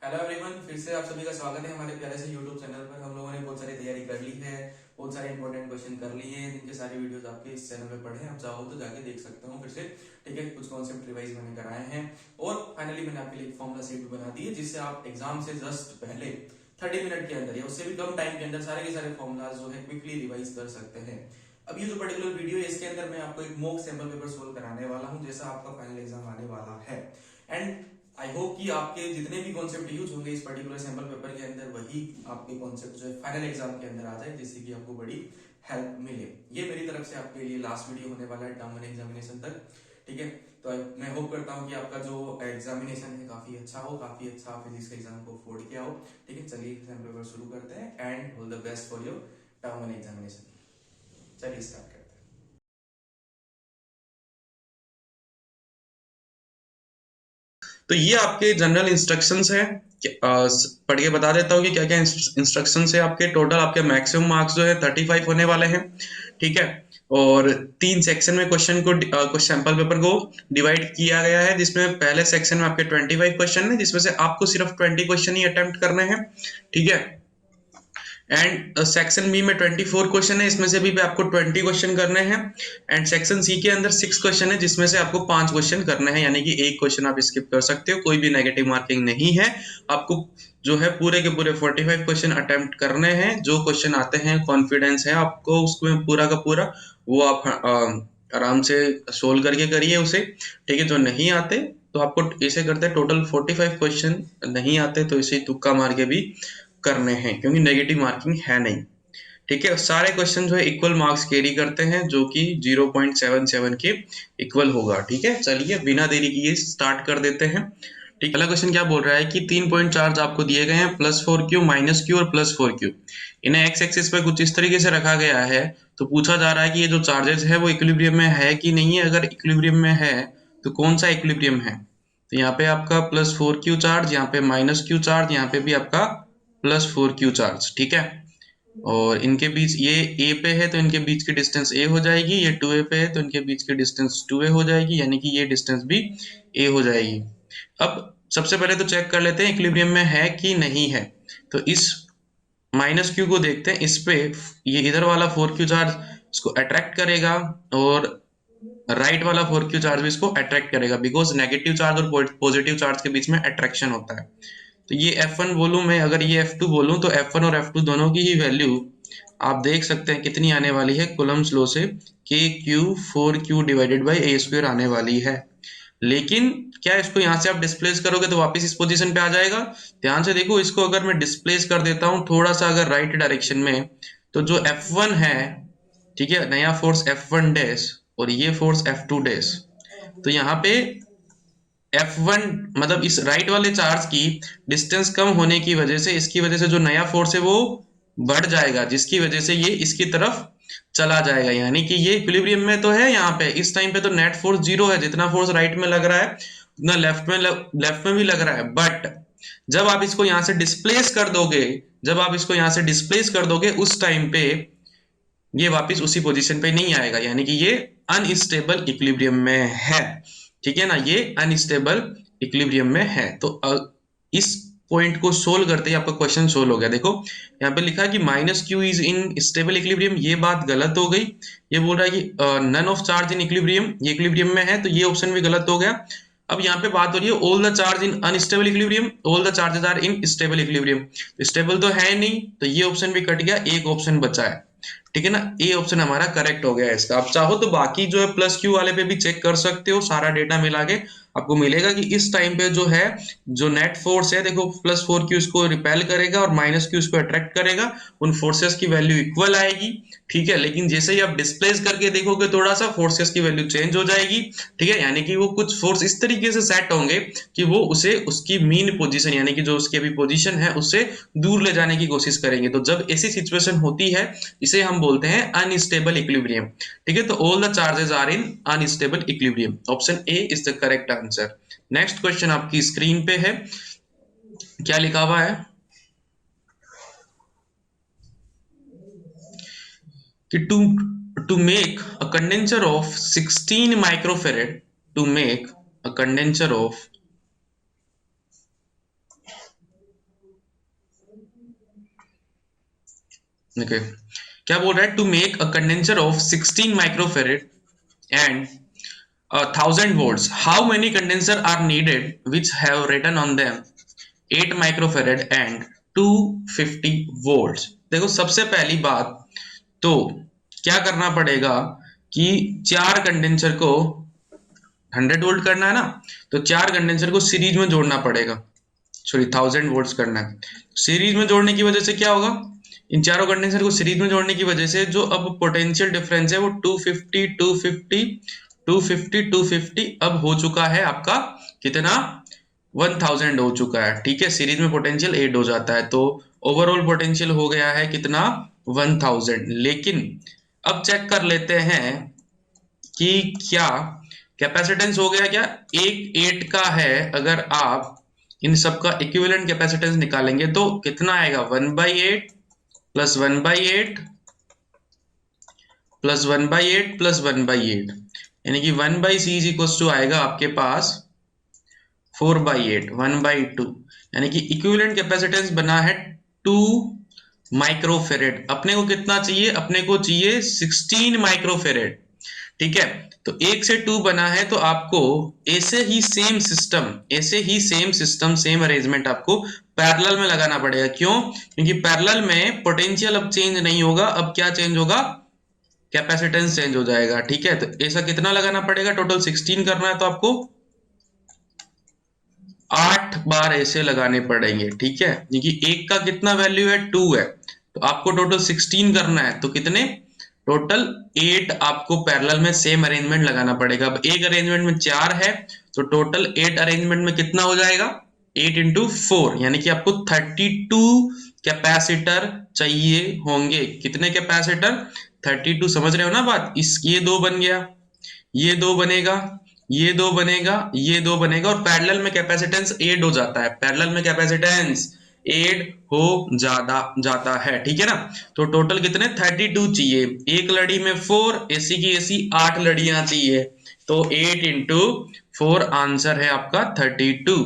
Hello everyone, फिर से आप सभी का स्वागत है हमारे प्यारे से यूट्यूब चैनल पर। हम लोगों ने बहुत सारी तैयारी कर ली है, बहुत सारे इंपॉर्टेंट क्वेश्चन कर लिए हैं, जिनके सारी वीडियोस आपके इस चैनल पे पड़े हैं। आप चाहो तो जाके देख सकते हो फिर से। ठीक है, कुछ कॉन्सेप्ट रिवाइज मैंने कराए हैं और फाइनली मैंने आपके लिए एक फॉर्मूला शीट भी बना दी है, जिससे आप एग्जाम से जस्ट पहले 30 मिनट के अंदर या उससे भी कम टाइम के अंदर सारे के सारे फॉर्मूलाज जो है क्विकली रिवाइज कर सकते हैं। अब ये जो पर्टिकुलर वीडियो है, इसके अंदर मैं आपको एक मॉक सैंपल पेपर सोल्व कराने वाला हूँ, जैसा आपका फाइनल एग्जाम आने वाला है। एंड आई होप कि आपके जितने भी कॉन्सेप्ट यूज होंगे इस पर्टिकुलर सैंपल पेपर के अंदर, वही आपके कॉन्सेप्ट जो है फाइनल एग्जाम के अंदर आ जाए, जिससे कि आपको बड़ी हेल्प मिले। ये मेरी तरफ से आपके लिए लास्ट वीडियो होने वाला है टर्म वन एग्जामिनेशन तक। ठीक है, तो मैं होप करता हूँ कि आपका जो एग्जामिनेशन है काफी अच्छा हो, काफी अच्छा फिजिक्स के एग्जाम को फोड़ के आओ। ठीक है, चलिए सैंपल पेपर शुरू करते हैं and all the best for your term one examination. चलिए स्टार्ट करते हैं। तो ये आपके जनरल इंस्ट्रक्शंस है। पढ़ के बता देता हूँ कि क्या क्या इंस्ट्रक्शंस है। आपके टोटल आपके मैक्सिमम मार्क्स जो है 35 होने वाले हैं। ठीक है, और 3 सेक्शन में क्वेश्चन को कुछ सैंपल पेपर को डिवाइड किया गया है, जिसमें पहले सेक्शन में आपके 25 क्वेश्चन है, जिसमें से आपको सिर्फ 20 क्वेश्चन ही अटेम्प्ट करने हैं। ठीक है, एंड सेक्शन बी में 24 क्वेश्चन है, इसमें से भी आपको 20 क्वेश्चन करने हैं। एंड सेक्शन सी के अंदर 6 क्वेश्चन है, जिसमें से आपको 5 क्वेश्चन करने हैं, यानी कि एक क्वेश्चन आप स्किप कर सकते हो, कोई भी नेगेटिव मार्किंग नहीं है। आपको जो है पूरे के पूरे 45 क्वेश्चन अटेम्प्ट करने हैं। जो क्वेश्चन आते हैं, कॉन्फिडेंस है आपको उसमें पूरा का पूरा, वो आप आराम से सोल्व करके करिए उसे। ठीक है, जो नहीं आते तो आपको ऐसे करते हैं, टोटल 45 क्वेश्चन नहीं आते तो इसे तुक्का मार के भी करने हैं, क्योंकि नेगेटिव मार्किंग है नहीं। ठीक है, सारे क्वेश्चन जो है इक्वल मार्क्स कैरी करते हैं, जो कि 0.77 के इक्वल होगा। ठीक है, चलिए बिना देरी किए स्टार्ट कर देते हैं। ठीक, पहला क्वेश्चन क्या बोल रहा है कि 3 पॉइंट चार्ज आपको दिए गए हैं, +4Q, -Q और +4Q। इन्हें एक्स एक्सिस पे कुछ इस तरीके से रखा गया है। तो पूछा जा रहा है कि ये जो चार्जेस है वो इक्विलिब्रियम में है कि नहीं है। अगर इक्विलिब्रियम में है तो कौन सा इक्विलिब्रियम है। तो यहाँ पे आपका +4Q चार्ज, यहाँ पे -Q चार्ज, यहाँ पे भी आपका +4Q चार्ज। ठीक है, और इनके बीच ये ए पे है तो इनके बीच की डिस्टेंस ए हो जाएगी, ये 2A पे है तो इनके बीच की डिस्टेंस 2A हो जाएगी, यानी कि ये डिस्टेंस भी ए हो जाएगी। अब सबसे पहले तो चेक कर लेते हैं इक्विलिब्रियम में है कि नहीं है। तो इस -Q को देखते हैं, इस पे ये इधर वाला 4Q चार्ज इसको अट्रैक्ट करेगा, और राइट वाला 4Q चार्ज भी इसको अट्रैक्ट करेगा, बिकॉज नेगेटिव चार्ज और पॉजिटिव चार्ज के बीच में अट्रैक्शन होता है। तो ये F1 बोलूं मैं, अगर ये F2 बोलूं, तो F1 और F2 दोनों की ही वैल्यू आप देख सकते हैं कितनी आने वाली है। कूलम्स लॉ से KQ4Q divided by A square आने वाली है। लेकिन क्या इसको यहाँ से आप डिस्प्लेस करोगे तो वापस इस पोजीशन पे आ जाएगा। ध्यान से देखो, इसको अगर मैं डिस्प्लेस कर देता हूँ थोड़ा सा अगर राइट डायरेक्शन में, तो जो F1 है, ठीक है, नया फोर्स F1 डैश और ये फोर्स F2 डैश, तो यहाँ पे F1 मतलब इस राइट वाले चार्ज की डिस्टेंस कम होने की वजह से, इसकी वजह से जो नया फोर्स है वो बढ़ जाएगा, जिसकी वजह से ये इसकी तरफ चला जाएगा। यानी कि ये इक्विलिब्रियम में तो है, यहाँ पे इस टाइम पे तो नेट फोर्स 0 है, जितना फोर्स राइट में लग रहा है उतना लेफ्ट में भी लग रहा है। बट जब आप इसको यहाँ से डिस्प्लेस कर दोगे, जब आप इसको यहाँ से डिस्प्लेस कर दोगे, उस टाइम पे ये वापस उसी पोजीशन पे नहीं आएगा, यानी कि ये अनस्टेबल इक्विलिब्रियम में है। ठीक है ना, ये अनस्टेबल इक्विलिब्रियम में है। तो इस पॉइंट को सोल्व करते ही आपका क्वेश्चन सोल्व हो गया। देखो यहाँ पे लिखा है कि -Q is in stable equilibrium, ये बात गलत हो गई। ये बोल रहा है कि none of charge in equilibrium, ये इक्विलिब्रियम में है, तो ये ऑप्शन भी गलत हो गया। अब यहाँ पे बात हो रही है all the charge in unstable equilibrium, all the charges are in stable equilibrium. Stable तो है नहीं, तो ये ऑप्शन भी कट गया, एक ऑप्शन बचा है। ठीक है ना, ए ऑप्शन हमारा करेक्ट हो गया है इसका। आप चाहो तो बाकी जो है +Q वाले पे भी चेक कर सकते हो, सारा डेटा मिला के आपको मिलेगा कि इस टाइम पे जो है, जो नेट फोर्स है, देखो +4Q इसको रिपेल करेगा और -Q इसको अट्रैक्ट करेगा, उन फोर्सेस की वैल्यू इक्वल आएगी। ठीक है, लेकिन जैसे ही आप डिस्प्लेस करके देखोगे थोड़ा सा, फोर्सेस की वैल्यू चेंज हो जाएगी। ठीक है, यानी कि वो कुछ फोर्स इस तरीके से सेट होंगे कि वो उसे उसकी मीन पोजीशन, यानी कि जो उसकी अभी पोजीशन है, उससे दूर ले जाने की कोशिश करेंगे। तो जब ऐसी सिचुएशन होती है, इसे हम बोलते हैं अनस्टेबल इक्विलिब्रियम। ठीक है, तो all the charges are in unstable equilibrium, option A is the correct answer. Next question आपकी स्क्रीन पे है, क्या लिखा हुआ है कि to make a condenser of 16 microfarad, to make a condenser of okay, क्या बोल रहा है, to make a condenser of 16 microfarad and 1000 volts, how many condenser are needed which have written on them 8 microfarad and 250 volts? देखो सबसे पहली बात तो क्या करना पड़ेगा कि चार कंडेंसर को 100 वोल्ट करना है ना, तो चार कंडेंसर को सीरीज में जोड़ना पड़ेगा, सॉरी 1000 वोल्ट्स करना है। सीरीज में जोड़ने की वजह से क्या होगा, इन चारों कंडेंसर को सीरीज में जोड़ने की वजह से जो अब पोटेंशियल डिफरेंस है वो 250 250 250 250 अब हो चुका है आपका कितना, 1000 हो चुका है। ठीक है, सीरीज में पोटेंशियल 8 हो जाता है, तो ओवरऑल पोटेंशियल हो गया है कितना, 1000। लेकिन अब चेक कर लेते हैं कि क्या कैपेसिटेंस हो गया क्या, एक 8 का है, अगर आप इन सबका इक्विवेलेंट कैपेसिटेंस निकालेंगे तो कितना आएगा, 1/8 प्लस 1/8 प्लस 1/8 प्लस 1/8, यानी कि 1/c इज इक्वल टू आएगा आपके पास 4/8 1/2, यानी कि इक्विवेलेंट कैपेसिटेंस बना है 2 माइक्रोफेरेड। अपने को कितना चाहिए, अपने को चाहिए 16 माइक्रोफेरेड। ठीक है, तो 1 से 2 बना है, तो आपको ऐसे ही सेम सिस्टम सेम अरेंजमेंट आपको पैरेलल में लगाना पड़ेगा। क्यों, क्योंकि पैरेलल में पोटेंशियल अब चेंज नहीं होगा, अब क्या चेंज होगा, कैपेसिटेंस चेंज हो जाएगा। ठीक है, तो ऐसा कितना लगाना पड़ेगा, टोटल 16 करना है तो आपको 8 बार ऐसे लगाने पड़ेंगे। ठीक है, क्योंकि एक का कितना वैल्यू है, 2 है, तो आपको टोटल 16 करना है, तो कितने, टोटल 8 आपको पैरेलल में सेम अरेंजमेंट लगाना पड़ेगा। अब एक अरेंजमेंट में 4 है, तो टोटल 8 अरेंजमेंट में कितना हो जाएगा, 8 इंटू 4, यानी कि आपको 32 कैपेसिटर चाहिए होंगे। कितने कैपेसिटर, 32, समझ रहे हो ना बात, इस ये 2 बन गया, ये 2 बनेगा, ये 2 बनेगा, ये 2 बनेगा, और पैरेलल में कैपेसिटेंस 8 हो जाता है, पैरेलल में कैपेसिटेंस 8 हो जाता है। ठीक है ना, तो टोटल कितने 32 चाहिए, एक लड़ी में 4, एसी की एसी 8 लड़ियां चाहिए, तो 8 इंटू 4 आंसर है आपका 32।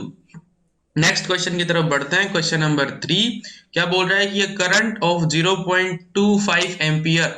नेक्स्ट क्वेश्चन की तरफ बढ़ते हैं, क्वेश्चन नंबर 3। क्या बोल रहा है कि ये current of 0.25 ampere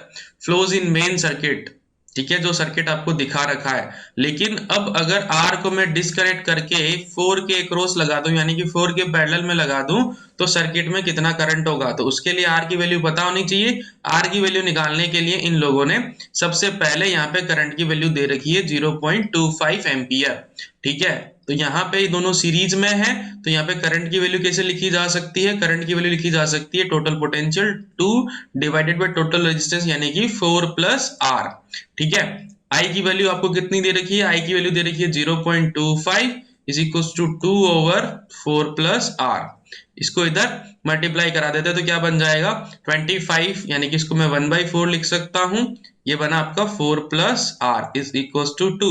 flows in main circuit. ठीक है, जो सर्किट आपको दिखा रखा है, लेकिन अब अगर आर को मैं डिस्कनेक्ट करके 4 के अक्रॉस लगा दूं, यानी कि 4 के पैरेलल में लगा दूं, तो सर्किट में कितना करंट होगा, तो उसके लिए आर की वैल्यू पता होनी चाहिए। आर की वैल्यू निकालने के लिए इन लोगों ने सबसे पहले यहाँ पे करंट की वैल्यू दे रखी है 0.25 एम्पियर। ठीक है, तो यहाँ पे दोनों सीरीज में है, तो यहाँ पे करंट की वैल्यू कैसे लिखी जा सकती है, करंट की वैल्यू लिखी जा सकती है total potential 2 divided by total resistance, यानी कि 4 प्लस आर। ठीक है, आई की वैल्यू आपको कितनी दे रखी है, आई की वैल्यू दे रखी है 0.25 is equal to 2 over 4 plus r. इसको इधर मल्टीप्लाई करा देते हैं तो क्या बन जाएगा 25, यानी कि इसको मैं 1/4 लिख सकता हूं, ये बना आपका 4 plus are is equal to 2।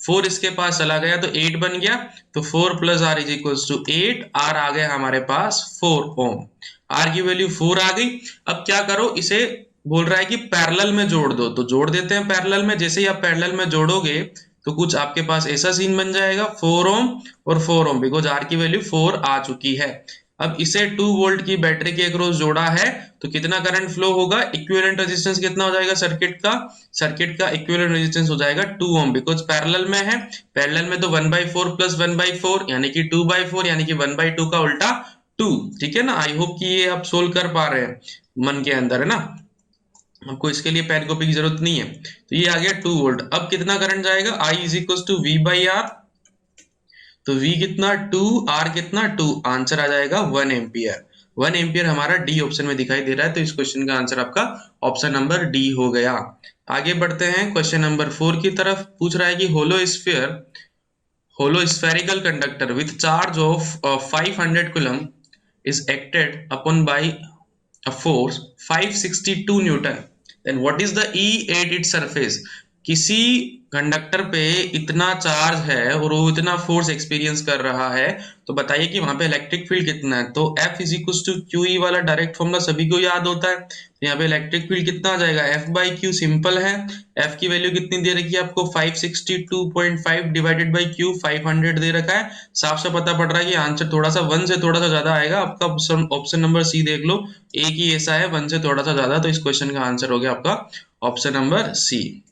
4 इसके पास चला गया तो 8 बन गया, तो 4 plus are is equal to 8, R आ गया हमारे पास 4 ओम, आर की वैल्यू 4 आ गई। अब क्या करो, इसे बोल रहा है कि पैरेलल में जोड़ दो, तो जोड़ देते हैं पैरेलल में। जैसे ही आप पैरेलल में जोड़ोगे तो कुछ आपके पास ऐसा सीन बन जाएगा, 4 ओम और 4 ओम, बिकॉज आर की वैल्यू 4 आ चुकी है। अब इसे 2 वोल्ट की बैटरी के अक्रॉस जोड़ा है, तो कितना करंट फ्लो होगा, इक्विवेलेंट रेजिस्टेंस कितना हो जाएगा सर्किट का इक्विवेलेंट रेजिस्टेंस हो जाएगा 2 ओम, बिकॉज पैरेलल में है, पैरेलल में तो 1/4 प्लस 1/4 यानी कि 2/4, यानी कि 1/2 का उल्टा 2। ठीक है ना, आई होप कि ये आप सोल्व कर पा रहे हैं मन के अंदर, है ना, आपको इसके लिए पेन कॉपी की जरूरत नहीं है। तो ये आ गया 2 वोल्ट। अब कितना करंट जाएगा, I is equal to V by r, तो V कितना 2, R कितना 2, आंसर आ जाएगा 1 एम्पियर। 1 एम्पियर हमारा डी ऑप्शन में दिखाई दे रहा है, तो इस क्वेश्चन का आंसर आपका ऑप्शन नंबर डी हो गया। आगे बढ़ते हैं क्वेश्चन नंबर 4 की तरफ। पूछ रहा है कि hollow spherical conductor with charge of 500 coulomb is acted upon by a force 562 Newton, then what is the E at its surface। किसी कंडक्टर पे इतना चार्ज है और वो इतना फोर्स एक्सपीरियंस कर रहा है, तो बताइए कि वहां पे इलेक्ट्रिक फील्ड कितना है। तो F is equal to q E वाला डायरेक्ट फॉर्मूला सभी को याद होता है। तो यहाँ पे इलेक्ट्रिक फील्ड कितना आ जाएगा, F बाई क्यू, सिंपल है। F की वैल्यू कितनी दे रखी है आपको, 562.5 डिवाइडेड बाई क्यू, 500 दे रखा है। साफ से पता पड़ रहा है कि आंसर थोड़ा सा 1 से थोड़ा सा ज्यादा आएगा आपका। ऑप्शन नंबर सी देख लो, एक ही ऐसा है 1 से थोड़ा सा ज्यादा, तो इस क्वेश्चन का आंसर हो गया आपका ऑप्शन नंबर सी।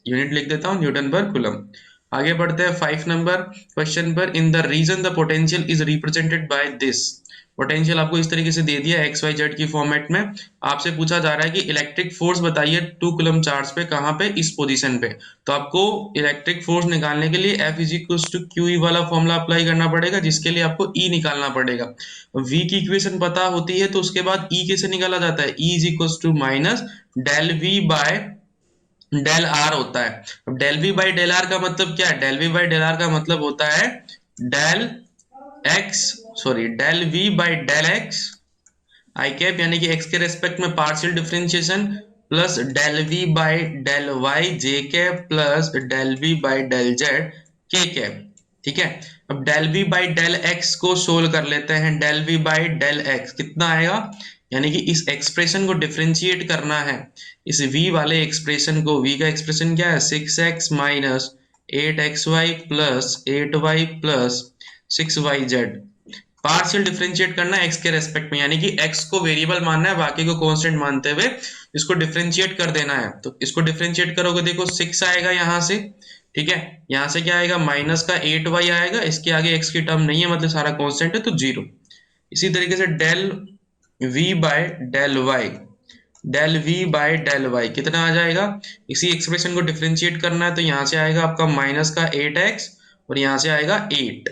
यूनिट लिख देता हूं न्यूटन पर कूलम। आगे बढ़ते हैं 5 नंबर क्वेश्चन पर। In the region the potential is represented by this. Potential आपको इस तरीके से दे दिया एक्स वाई जेड की फॉर्मेट में। आपसे पूछा जा रहा है कि इलेक्ट्रिक फोर्स बताइए 2 कूलम चार्ज पे, कहां पे, इस पोजीशन पे। तो आपको इलेक्ट्रिक फोर्स निकालने के लिए F is equal to q E वाला फॉर्मूला अप्लाई करना पड़ेगा, जिसके लिए आपको E निकालना पड़ेगा। V की इक्वेशन पता होती है, तो उसके बाद E कैसे निकाला जाता है, E is equal to minus del V by del r होता है। अब del v by del r का मतलब क्या है, del v by del r का मतलब होता है del x, sorry del v by del x i cap, यानी कि एक्स के रेस्पेक्ट में partial differentiation, plus del v by del y j cap, plus del v by del z k cap. ठीक है, अब del v by del x को solve कर लेते हैं। Del v by del x कितना आएगा, यानी कि इस एक्सप्रेशन को डिफरेंशिएट करना है। इस v वाले एक्सप्रेशन को, v का एक्सप्रेशन क्या है, 6x minus 8xy plus 8y plus 6yz। Partial differentiate करना है x के रेस्पेक्ट में, यानी कि x को वेरिएबल मानना है, बाकी को कांस्टेंट मानते हुए इसको डिफरेंशिएट कर देना है। तो इसको डिफरेंशिएट करोगे, देखो 6 आएगा यहां से, ठीक है, यहां से क्या आएगा, माइनस का 8y आएगा, इसके आगे x की टर्म नहीं है, मतलब सारा कांस्टेंट है, तो 0। इसी तरीके से del v by del y, del v by del y कितना आ जाएगा, इसी एक्सप्रेशन को डिफरेंशिएट करना है, तो यहां से आएगा आपका माइनस का 8x, और यहां से आएगा 8,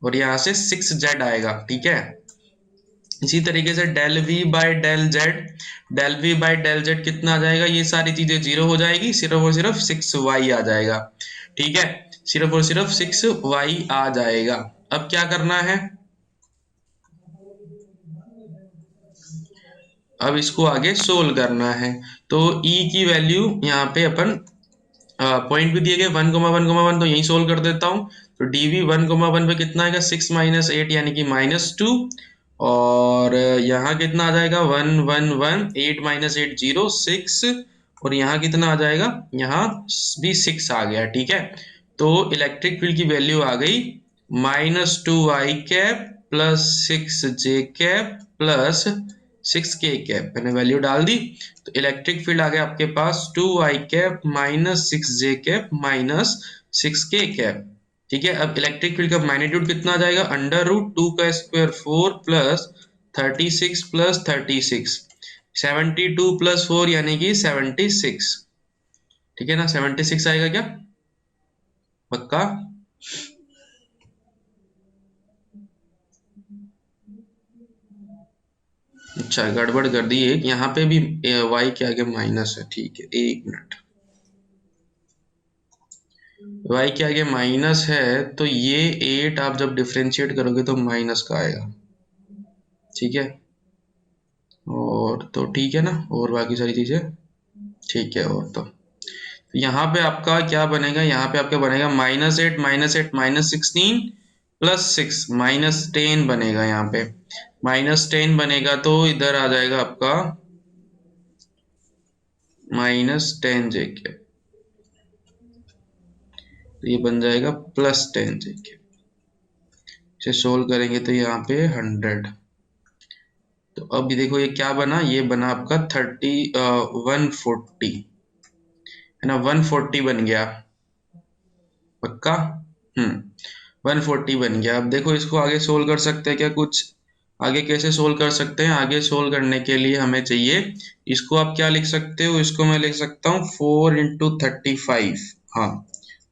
और यहां से 6z आएगा। ठीक है, इसी तरीके से del v by del z, del v by del z कितना आ जाएगा, ये सारी चीजें जीरो हो जाएगी, सिर्फ और सिर्फ 6y आ जाएगा। ठीक है, सिर्फ और सिर्फ 6y आ जाएगा। अब क्या करना है, अब इसको आगे सोल्व करना है। तो E की वैल्यू यहाँ पे अपन पॉइंट भी दिए गए 1,1,1, तो यही सोल्व कर देता हूँ। तो dv 1,1 पे कितना आएगा, 6 माइनस 8 यानी कि -2, और यहाँ कितना आ जाएगा 1 1 1, 8 माइनस 8 0 6, और यहाँ कितना आ जाएगा, यहाँ भी 6 आ गया। ठीक है, तो इलेक्ट्रिक फील्ड की वैल्यू आ गई -2i cap plus 6j cap plus 6k cap. मैंने वैल्यू डाल दी, तो इलेक्ट्रिक फील्ड आ गया आपके पास 2i cap minus 6j cap minus 6k cap. ठीक है, अब इलेक्ट्रिक फील्ड का मैग्नीट्यूड कितना आ जाएगा, √2 का स्क्वायर 4 प्लस 36 प्लस 36, 72 प्लस 4 यानी कि 76। ठीक है ना, 76 आएगा क्या, पक्का। अच्छा, गड़बड़ कर दी एक, यहाँ पे भी y के आगे माइनस है। ठीक है, एक मिनट, y के आगे माइनस है, तो ये 8 आप जब डिफरेंशिएट करोगे तो माइनस का आएगा। ठीक है, और तो ठीक है ना, और बाकी सारी चीजें ठीक है। और तो यहाँ पे आपका क्या बनेगा, यहाँ पे आपका बनेगा -8 माइनस 16 प्लस 6 -10 बनेगा। यहाँ पे -10 बनेगा, तो इधर आ जाएगा आपका -10 जेके, तो ये बन जाएगा +10 जेके। इसे सोल्व करेंगे तो यहाँ पे 100। तो अब ये देखो, ये क्या बना, ये बना आपका 140 है ना, 140 बन गया, पक्का। 140 बन गया। अब देखो, इसको आगे सोल्व कर सकते हैं क्या, कुछ आगे कैसे सोल्व कर सकते हैं, आगे सोल्व करने के लिए हमें चाहिए, इसको आप क्या लिख सकते हो, इसको मैं लिख सकता हूँ 4 इंटू 35। हाँ,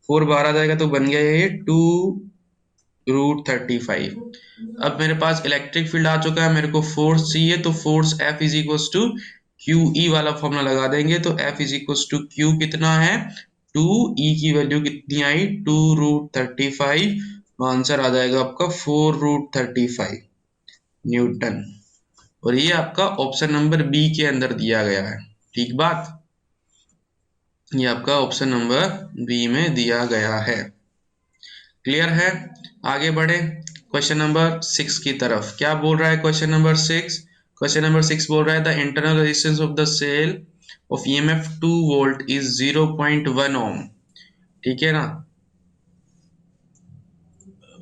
4 बाहर आ जाएगा, तो बन गया ये 2√35। अब मेरे पास इलेक्ट्रिक फील्ड आ चुका है, मेरे को फोर्स चाहिए, तो force F is equal to q E वाला फॉर्मूला लगा देंगे। तो F is equal to q कितना है 2, E की वैल्यू कितनी आई 2√35, आंसर आ जाएगा आपका 4√35 न्यूटन। और ये आपका ऑप्शन नंबर बी के अंदर दिया गया है। ठीक बात, ये आपका ऑप्शन नंबर बी में दिया गया है। क्लियर है, आगे बढ़े क्वेश्चन नंबर 6 की तरफ। क्या बोल रहा है क्वेश्चन नंबर 6? क्वेश्चन नंबर 6 बोल रहा है the internal resistance of the cell of EMF 2 volt is 0.1 ohm. ठीक है ना,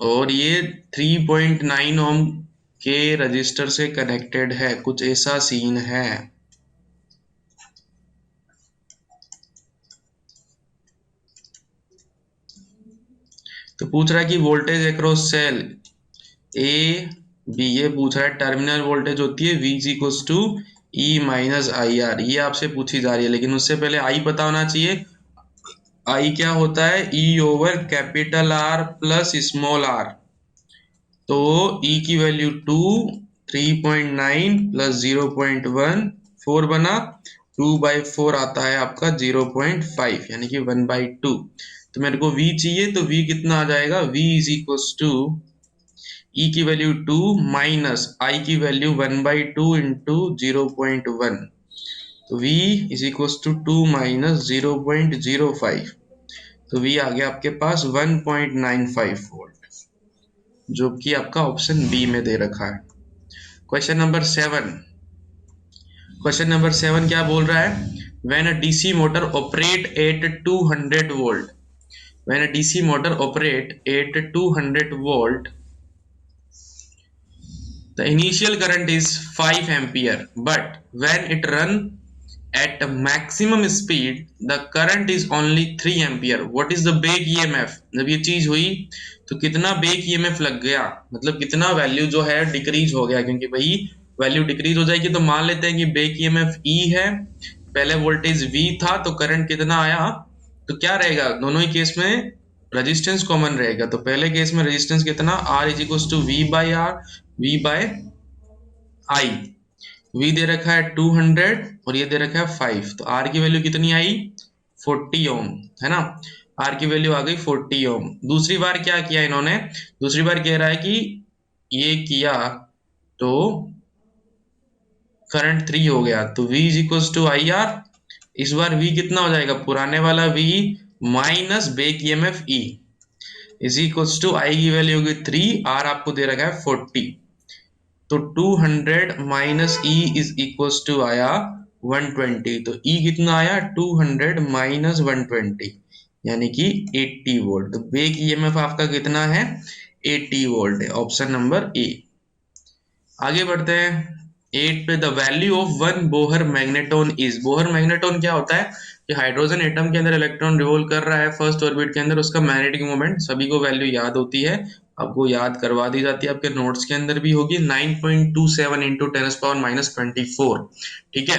और ये 3.9 ओम के रजिस्टर से कनेक्टेड है, कुछ ऐसा सीन है। तो पूछ रहा है कि voltage across cell A B, ये पूछ रहा है टर्मिनल वोल्टेज होती है V equals to E minus I R, ये आपसे पूछी जा रही है, लेकिन उससे पहले आई पता होना चाहिए। आई क्या होता है? E over capital R plus small r. तो ई की वैल्यू 2, 3.9 प्लस 0.1, 4 बना, 2/4 आता है आपका 0.5, यानी कि 1/2। तो मेरे को V चाहिए, तो V कितना आ जाएगा? V इज इक्वल्स टू ई की वैल्यू 2 माइनस आई की वैल्यू 1/2 इंटू 0.1। तो V is equals to 2 minus 0.05। तो V आ गया आपके पास 1.95 वोल्ट, जो कि आपका ऑप्शन बी में दे रखा है। Question number 7। क्वेश्चन नंबर 7 क्या बोल रहा है? When a DC motor operate at 200 volt, when a DC motor operate at 200 volt, the initial current is 5 ampere, but when it run at maximum speed the current is only 3 ampere. What is the back EMF? जब ये चीज हुई तो कितना back EMF लग गया, मतलब कितना वैल्यू जो है डिक्रीज हो गया, क्योंकि भाई वैल्यू डिक्रीज हो जाएगी तो मान लेते हैं कि बैक EMF E है, पहले वोल्टेज V था तो करंट कितना आया, तो क्या रहेगा दोनों ही केस में? रेजिस्टेंस कॉमन रहेगा, तो पहले केस में रेजिस्टेंस कितना? R is equal to V by R, V by I. V दे रखा है 200 और ये दे रखा है 5, तो R की वैल्यू कितनी आई? 40 ओम, है ना। R की वैल्यू आ गई 40 ओम। दूसरी बार क्या किया इन्होंने? दूसरी बार कह रहा है कि ये किया तो करंट 3 हो गया, तो V is equal to I R. इस बार V कितना हो जाएगा? पुराने वाला V minus back EMF E is equal to I की वैल्यू होगी 3, R आपको दे रखा है 40, तो 200 minus E is equal to आया 120, तो E कितना आया? 200 माइनस 120, यानी कि 80 वोल्ट। तो बैक EMF आपका कितना है? 80 वोल्ट है, ऑप्शन नंबर ए। आगे बढ़ते हैं 8 पे। The value of one Bohr magneton is, Bohr magneton क्या होता है कि हाइड्रोजन एटम के अंदर इलेक्ट्रॉन रिवॉल्व कर रहा है फर्स्ट ऑर्बिट के अंदर, उसका मैग्नेटिक मोमेंट सभी को वैल्यू याद होती है, आपको याद करवा दी जाती है, आपके नोट्स के अंदर भी होगी 9.27 इंटू 10⁻⁻²4। ठीक है,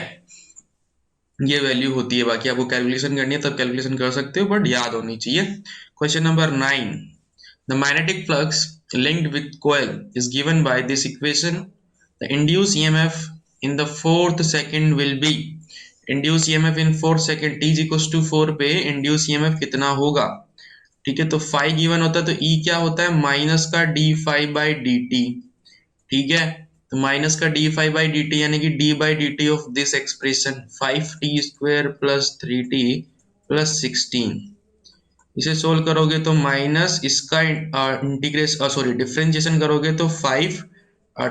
ये वैल्यू होती है, बाकी आपको कैलकुलेशन करनी है तब कैलकुलेशन कर सकते हो, बट याद होनी चाहिए। Question number 9। The magnetic flux linked with coil is given by this equation. The induced EMF in the fourth second will be, induced EMF in 4 second t is equals to 4 पे induced EMF कितना होगा? ठीक है, तो five given होता है तो E क्या होता है? माइनस का d∅/dt। ठीक है, तो माइनस का d∅/dt यानी कि d/dt of this expression 5t² plus 3t plus 16। इसे सोल्व करोगे तो माइनस इसका डिफरेंशिएशन करोगे तो 5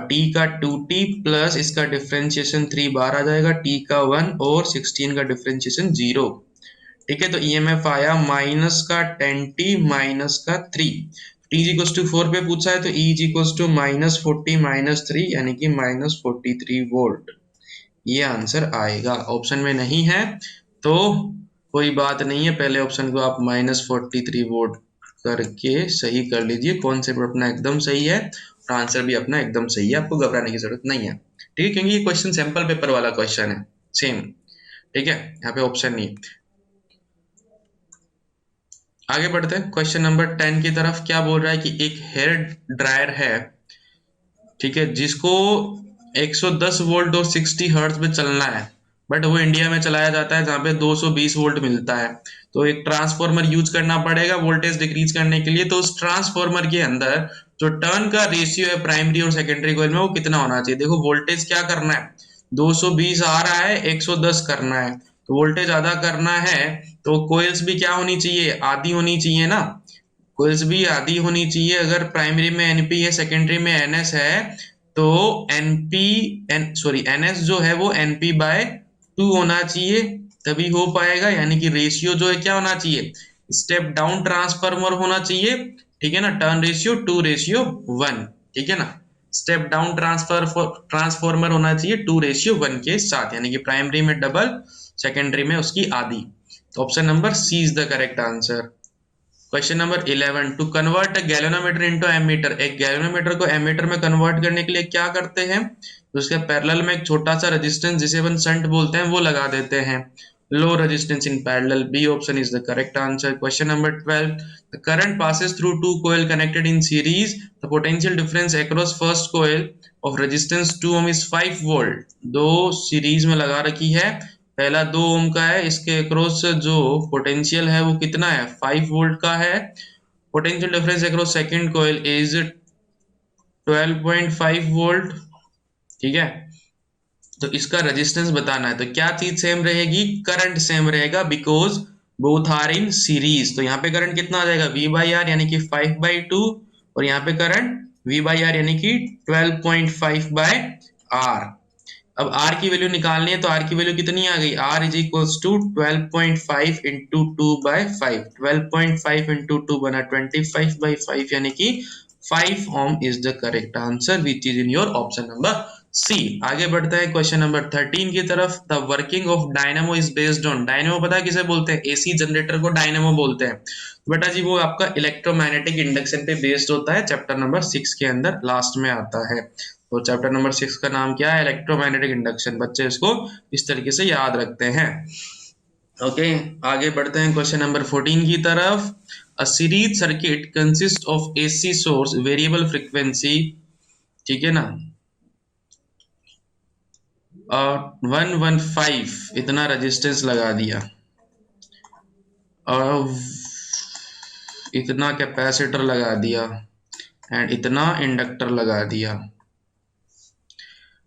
t का 2t प्लस इसका डिफरेंशिएशन 3 बार आ जाएगा, t का 1 और 16 का डिफरेंशिएशन 0। ठीक है, तो EMF आया माइनस का 10t माइनस का 3। t इक्वल्स टू 4 पे पूछा है तो E इक्वल्स टू -40 माइनस 3 यानी कि -43 वोल्ट, ये आंसर आएगा। ऑप्शन में नहीं है तो कोई बात नहीं है, पहले ऑप्शन को आप -43 वोल्ट करके सही कर लीजिए। कॉन्सेप्ट अपना एकदम सही है और आंसर भी अपना एकदम सही है, आपको घबराने की जरूरत नहीं है। ठीक है, क्योंकि ये क्वेश्चन सैंपल पेपर वाला क्वेश्चन है सेम। ठीक है, यहाँ पे ऑप्शन नहीं। आगे बढ़ते हैं क्वेश्चन नंबर 10 की तरफ। क्या बोल रहा है कि एक हेयर ड्रायर है, ठीक है, जिसको 110 वोल्ट और 60 हर्ट्ज पे चलना है, बट वो इंडिया में चलाया जाता है जहाँ पे 220 वोल्ट मिलता है, तो एक ट्रांसफॉर्मर यूज करना पड़ेगा वोल्टेज डिक्रीज करने के लिए। तो उस ट्रांसफॉर्मर के अंदर जो टर्न का रेशियो है प्राइमरी और सेकेंडरी कॉइल में वो कितना होना चाहिए? देखो वोल्टेज क्या करना है, 220 आ रहा है, 110 करना है, तो वोल्टेज आधा करना है तो कोइल्स भी क्या होनी चाहिए? आधी होनी चाहिए ना। कोइल्स भी आधी होनी चाहिए। अगर प्राइमरी में एनपी है, सेकेंडरी में एनएस है, तो एनएस जो है वो एनपी बाय 2 होना चाहिए, तभी हो पाएगा। यानी कि रेशियो जो है क्या होना चाहिए, स्टेप डाउन ट्रांसफार्मर होना चाहिए, ठीक है ना, टर्न रेशियो 2:1, ठीक है ना। स्टेप डाउन ट्रांसफार्मर होना चाहिए 2:1 के साथ, यानी कि प्राइमरी में डबल, सेकेंडरी में उसकी आधी। तो option number C is the correct answer. Question number 11, to convert a galvanometer into ammeter. एक गैल्वेनोमीटर को एमीटर में कन्वर्ट करने के लिए क्या करते हैं, तो उसके पैरेलल में एक छोटा सा रेजिस्टेंस जिसे अपन शंट बोलते हैं वो लगा देते हैं। Low resistance in parallel, B option is the correct answer. Question number 12, the current passes through two coil connected in series, the potential difference across first coil of resistance 2 ohm is 5 volt। दो series में लगा रखी है, पहला 2 ओम का है, इसके across जो पोटेंशियल है वो कितना है, 5 वोल्ट का है। Potential difference across second coil is 12.5 volt, ठीक है। तो इसका रेजिस्टेंस बताना है, तो क्या चीज सेम रहेगी, करंट सेम रहेगा, because both are in series. तो यहाँ पे करंट कितना आ जाएगा, V बाई आर यानी कि 5/2, और यहाँ पे करंट V बाई आर यानी कि 12.5 बाय आर। अब R की वैल्यू निकालनी है, तो R की वैल्यू कितनी आ गई, R is equals to 12.5 into 2/5। 12.5 into 2 बना 25/5, यानी कि 5 ohm is the correct answer, which is in your option number C. आगे बढ़ते हैं क्वेश्चन नंबर 13 की तरफ। The working of dynamo is based on, dynamo पता है किसे बोलते हैं, एसी जनरेटर को डायनामो बोलते हैं। बेटा जी वो आपका इलेक्ट्रोमैग्नेटिक इंडक्शन पे बेस्ड होता है, चैप्टर नंबर 6 के अंदर लास्ट में आता है। तो चैप्टर नंबर 6 का नाम क्या है, इलेक्ट्रोमैग्नेटिक इंडक्शन। बच्चे इसको इस तरीके से याद रखते हैं। ओके, आगे बढ़ते हैं क्वेश्चन नंबर 14 की तरफ। A series circuit consist of AC source, variable frequency, ठीक है ना, 115 इतना रेजिस्टेंस लगा दिया, और इतना कैपेसिटर लगा दिया, एंड इतना इंडक्टर लगा दिया।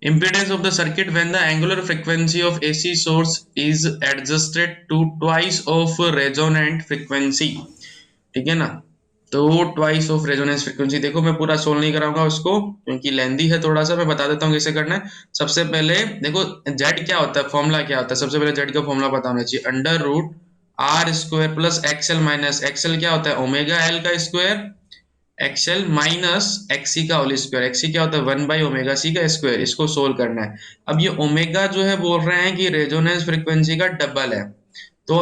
Impedance of the circuit when the angular frequency of AC source is adjusted to twice of resonant frequency, ठीक है ना। तो ट्वाइस ऑफ रेजोनेंस फ्रीक्वेंसी, देखो मैं पूरा सोल्व नहीं कराऊंगा उसको क्योंकि लेंदी है थोड़ा सा, मैं बता देता हूँ कैसे करना है। सबसे पहले देखो जेड क्या होता है, फॉर्मूला क्या होता है, सबसे पहले जेड का फॉर्मूला पता होना चाहिए, under root R square plus XL minus XL क्या होता है, ओमेगा एल का स्क्वायर, एक्सएल माइनस एक्सी का होल स्क्वायर, एक्सी क्या होता है 1/ओमेगा सी का स्क्वायर। इसको सोल्व करना है। अब ये ओमेगा जो है बोल रहे हैं कि रेजोनेंस फ्रीक्वेंसी का डबल है, तो